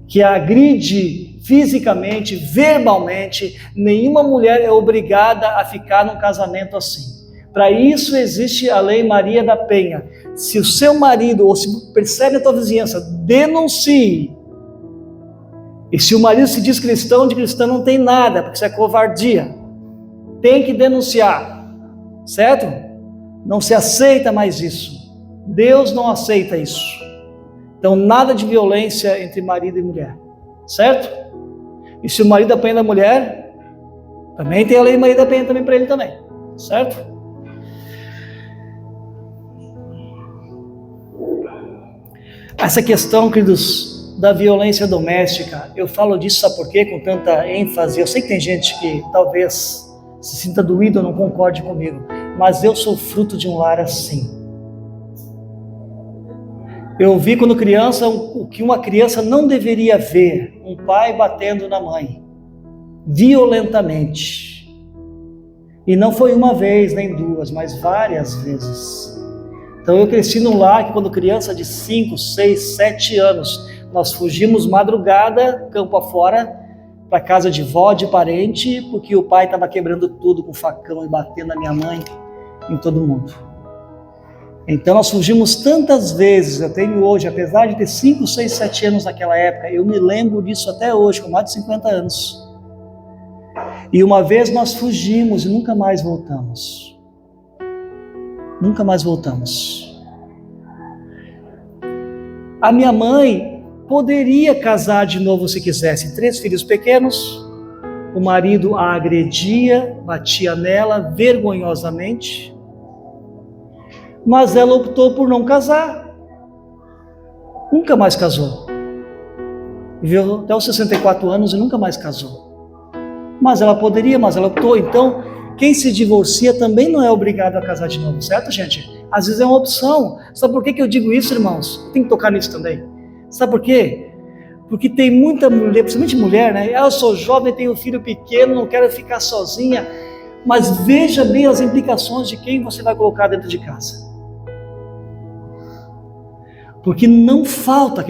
que a agride fisicamente, verbalmente. Nenhuma mulher é obrigada a ficar num casamento assim. Para isso existe a lei Maria da Penha. Se o seu marido, ou se percebe a tua vizinhança, denuncie. E se o marido se diz cristão, de cristão não tem nada, porque isso é covardia. Tem que denunciar, certo? Não se aceita mais isso. Deus não aceita isso. Então, nada de violência entre marido e mulher, certo? E se o marido apanha da mulher, também tem a lei Maria da Penha também para ele também, certo? Essa questão, queridos, da violência doméstica, eu falo disso, sabe por quê? Com tanta ênfase. Eu sei que tem gente que talvez se sinta doído ou não concorde comigo, mas eu sou fruto de um lar assim. Eu vi quando criança o que uma criança não deveria ver: um pai batendo na mãe, violentamente. E não foi uma vez, nem duas, mas várias vezes. Então eu cresci num lar que, quando criança de 5, 6, 7 anos, nós fugimos madrugada, campo afora, para casa de vó, de parente, porque o pai estava quebrando tudo com facão e batendo na minha mãe, em todo mundo. Então nós fugimos tantas vezes. Eu tenho hoje, apesar de ter 5, 6, 7 anos naquela época, eu me lembro disso até hoje, com mais de 50 anos. E uma vez nós fugimos e nunca mais voltamos. Nunca mais voltamos. A minha mãe poderia casar de novo se quisesse. 3 filhos pequenos, o marido a agredia, batia nela vergonhosamente. Mas ela optou por não casar. Nunca mais casou. Viveu até os 64 anos e nunca mais casou. Mas ela poderia, mas ela optou. Então, quem se divorcia também não é obrigado a casar de novo, certo, gente? Às vezes é uma opção. Sabe por que eu digo isso, irmãos? Tem que tocar nisso também. Sabe por quê? Porque tem muita mulher, principalmente mulher, né? Eu sou jovem, tenho um filho pequeno, não quero ficar sozinha. Mas veja bem as implicações de quem você vai colocar dentro de casa. Porque não falta,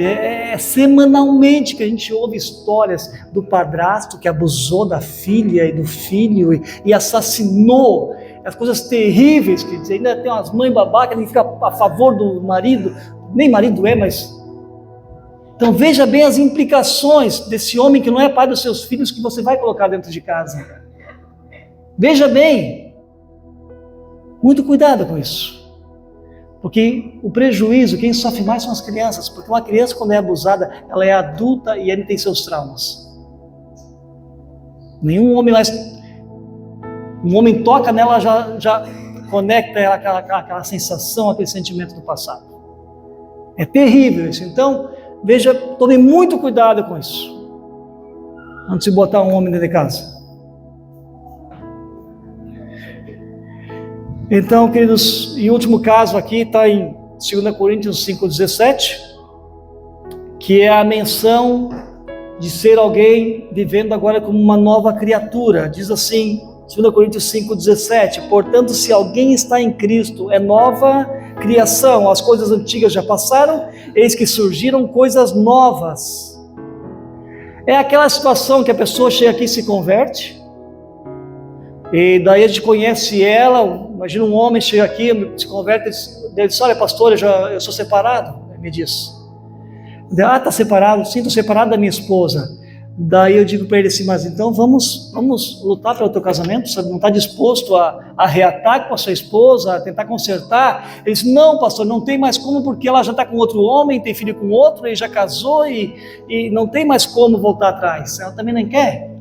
semanalmente que a gente ouve histórias do padrasto que abusou da filha e do filho e assassinou, as coisas terríveis, que ainda tem umas mães babacas que ficam a favor do marido, nem marido é, mas... Então veja bem as implicações desse homem que não é pai dos seus filhos, que você vai colocar dentro de casa. Veja bem, muito cuidado com isso. Porque o prejuízo, quem sofre mais são as crianças, porque uma criança, quando é abusada, ela é adulta e ele tem seus traumas. Nenhum homem mais... Um homem toca nela, já conecta ela aquela sensação, aquele sentimento do passado. É terrível isso. Então, veja, tome muito cuidado com isso, antes de botar um homem dentro de casa. Então, queridos, em último caso aqui, está em 2 Coríntios 5,17, que é a menção de ser alguém vivendo agora como uma nova criatura. Diz assim, 2 Coríntios 5,17, portanto, se alguém está em Cristo, é nova criação, as coisas antigas já passaram, eis que surgiram coisas novas. É aquela situação que a pessoa chega aqui e se converte, e daí a gente conhece ela, imagina um homem chega aqui, se converte, ele diz, olha pastor, eu sou separado, ele me diz. Está separado? Sim, estou separado da minha esposa. Daí eu digo para ele assim, mas então vamos lutar pelo teu casamento? Você não está disposto a reatar com a sua esposa, a tentar consertar? Ele disse, não pastor, não tem mais como, porque ela já está com outro homem, tem filho com outro, e já casou, e não tem mais como voltar atrás. Ela também não quer.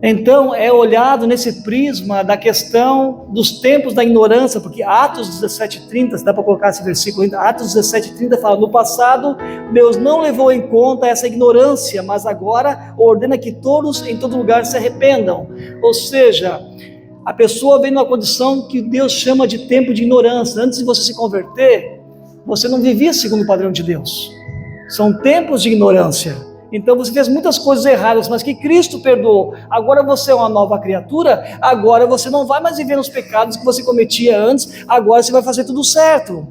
Então é olhado nesse prisma da questão dos tempos da ignorância, porque Atos 17:30, se dá para colocar esse versículo ainda, Atos 17:30 fala, no passado Deus não levou em conta essa ignorância, mas agora ordena que todos em todo lugar se arrependam. Ou seja, a pessoa vem numa condição que Deus chama de tempo de ignorância. Antes de você se converter, você não vivia segundo o padrão de Deus. São tempos de ignorância. Então você fez muitas coisas erradas, mas que Cristo perdoou. Agora você é uma nova criatura, agora você não vai mais viver nos pecados que você cometia antes, agora você vai fazer tudo certo.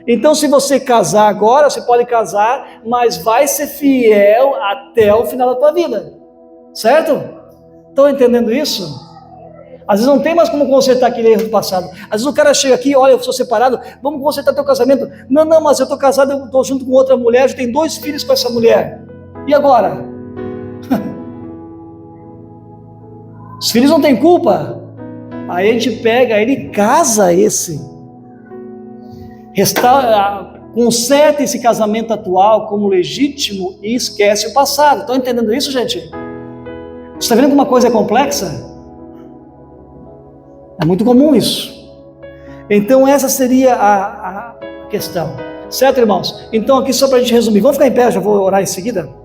Então se você casar agora, você pode casar, mas vai ser fiel até o final da tua vida. Certo? Estão entendendo isso? Às vezes não tem mais como consertar aquele erro do passado. Às vezes o cara chega aqui, olha, eu sou separado, vamos consertar teu casamento. Não, mas eu estou casado, eu estou junto com outra mulher, já tenho 2 filhos com essa mulher. E agora? Os filhos não têm culpa. Aí a gente pega ele e casa esse. Conserta esse casamento atual como legítimo e esquece o passado. Estão entendendo isso, gente? Você está vendo como uma coisa é complexa? É muito comum isso. Então essa seria a questão. Certo, irmãos? Então aqui só para a gente resumir. Vamos ficar em pé, já vou orar em seguida.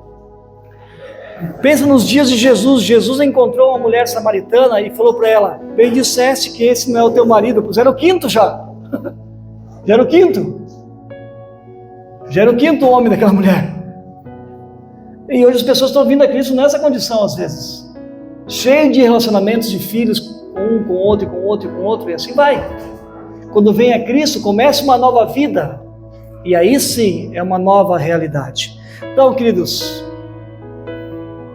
Pensa nos dias de Jesus. Jesus encontrou uma mulher samaritana e falou para ela, bem disseste que esse não é o teu marido. Pois era o quinto já. Já era o quinto. Já era o quinto homem daquela mulher. E hoje as pessoas estão vindo a Cristo nessa condição às vezes. Cheio de relacionamentos de filhos, um com outro, e com outro, e com outro, e assim vai. Quando vem a Cristo, começa uma nova vida. E aí sim, é uma nova realidade. Então, queridos,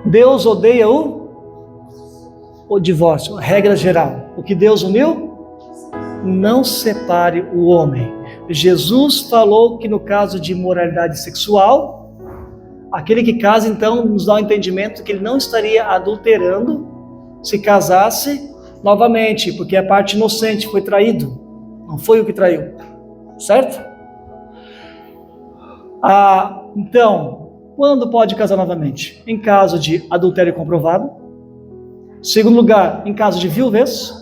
Deus odeia o divórcio, regra geral. O que Deus uniu, não separe o homem. Jesus falou que no caso de imoralidade sexual, aquele que casa então nos dá o entendimento que ele não estaria adulterando se casasse novamente, porque a parte inocente foi traído, não foi o que traiu, certo? Então, quando pode casar novamente? Em caso de adultério comprovado. Segundo lugar, em caso de viuvez.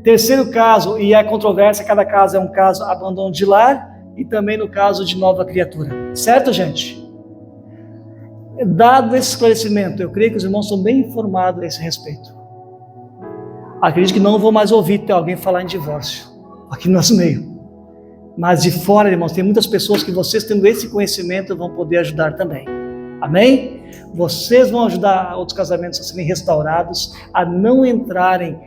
Terceiro caso, e é controvérsia, cada caso é um caso abandono de lar, e também no caso de nova criatura. Certo, gente? Dado esse esclarecimento, eu creio que os irmãos são bem informados a esse respeito. Acredito que não vou mais ouvir alguém falar em divórcio aqui no nosso meio. Mas de fora, irmãos, tem muitas pessoas que vocês tendo esse conhecimento vão poder ajudar também. Amém? Vocês vão ajudar outros casamentos a serem restaurados, a não entrarem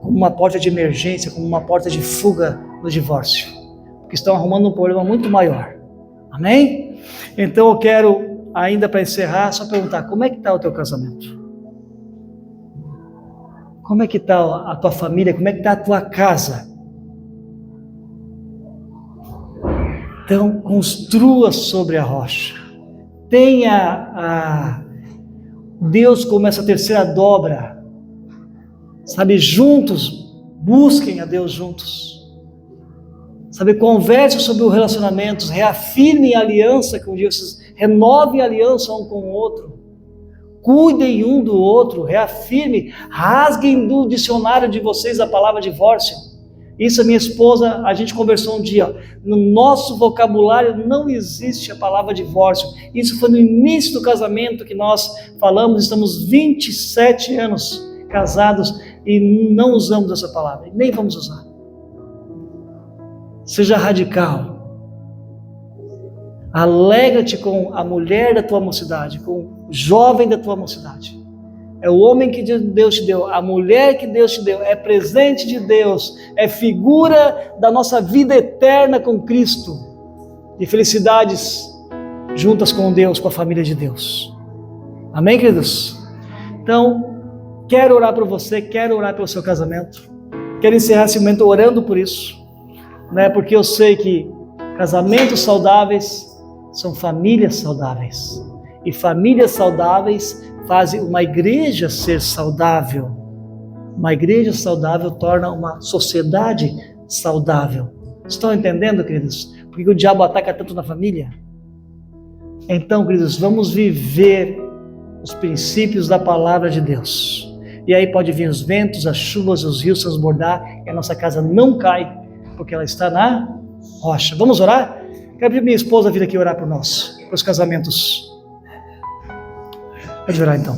como uma porta de emergência, como uma porta de fuga no divórcio, porque estão arrumando um problema muito maior. Amém? Então eu quero, ainda para encerrar, só perguntar, como é que está o teu casamento? Como é que está a tua família? Como é que está a tua casa? Então, construa sobre a rocha. Tenha Deus como essa terceira dobra. Sabe, juntos, busquem a Deus juntos. Sabe, conversem sobre os relacionamentos, reafirmem a aliança com Deus, renovem a aliança um com o outro. Cuidem um do outro, reafirmem, rasguem do dicionário de vocês a palavra divórcio. Isso a minha esposa, a gente conversou um dia, no nosso vocabulário não existe a palavra divórcio. Isso foi no início do casamento que nós falamos, estamos 27 anos casados e não usamos essa palavra, nem vamos usar. Seja radical. Alegra-te com a mulher da tua mocidade, com o jovem da tua mocidade. É o homem que Deus te deu, a mulher que Deus te deu, é presente de Deus, é figura da nossa vida eterna com Cristo, de felicidades juntas com Deus, com a família de Deus. Amém, queridos? Então, quero orar por você, quero orar pelo seu casamento, quero encerrar esse momento orando por isso, né? Porque eu sei que casamentos saudáveis são famílias saudáveis, e famílias saudáveis fazem uma igreja ser saudável. Uma igreja saudável torna uma sociedade saudável. Estão entendendo, queridos? Por que o diabo ataca tanto na família? Então, queridos, vamos viver os princípios da palavra de Deus. E aí pode vir os ventos, as chuvas, os rios transbordar, e a nossa casa não cai, porque ela está na rocha. Vamos orar? Quero pedir minha esposa vir aqui orar por nós, para os casamentos. Pode orar então.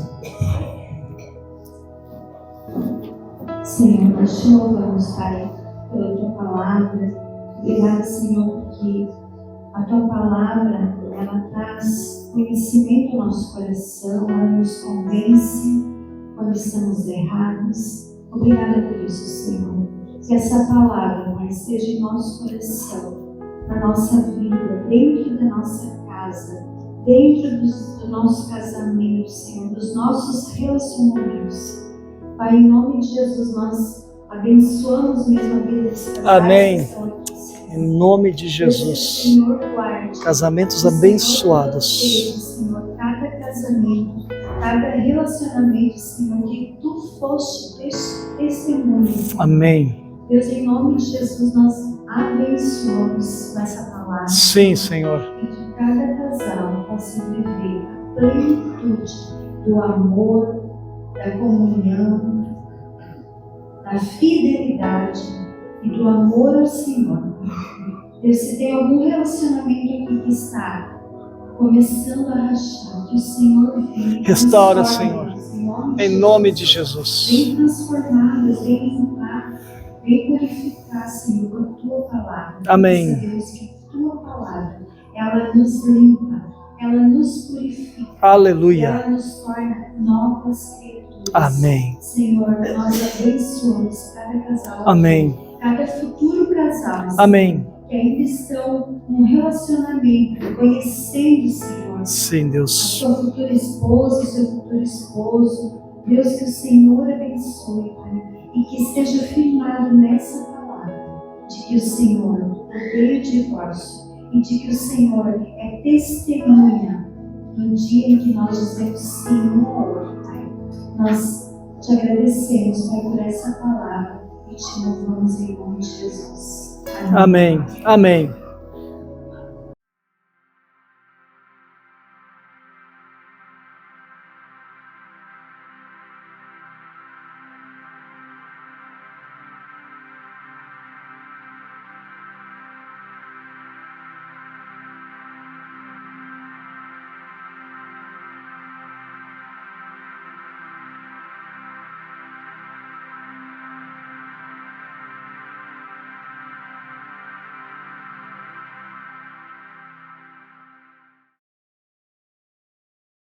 Senhor, nós te louvamos, Pai, pela tua palavra. Obrigada, Senhor, porque a tua palavra, ela traz conhecimento ao nosso coração, ela nos convence quando estamos errados. Obrigada por isso, Senhor. Que essa palavra, Pai, esteja em nosso coração, na nossa vida, dentro da nossa casa, dentro do nosso casamento, Senhor, dos nossos relacionamentos. Pai, em nome de Jesus, nós abençoamos mesmo a vida desse casal. Amém. Em nome de Jesus. Senhor, guarde. Casamentos abençoados. Senhor, cada casamento, cada relacionamento, Senhor, que tu foste testemunha. Amém. Deus, em nome de Jesus, nós abençoamos essa palavra. Sim, Senhor. E que cada casal possa viver a plenitude do amor, da comunhão, da fidelidade e do amor ao Senhor. Deus, se tem algum relacionamento aqui que está começando a rachar, que o Senhor venha. Restaura, Senhor. Em nome de Jesus. Vem transformar, vem limpar, vem purificar, Senhor, com a tua palavra. Amém. Deus, que a tua palavra, ela nos limpa, ela nos purifica. Aleluia. Ela nos torna novas criaturas. Amém. Senhor, nós abençoamos cada casal. Amém. Cada futuro casal. Amém. Que ainda estão num relacionamento, conhecendo o Senhor. Sim, A Deus. sua futura esposa, o seu futuro esposo. Deus, que o Senhor abençoe, Pai, e que esteja firmado nessa palavra, de que o Senhor odeia o divórcio e de que o Senhor é testemunha no dia em que nós dizemos Senhor, Pai. Nós te agradecemos, Pai, por essa palavra e te louvamos em nome de Jesus. Amém. Amém.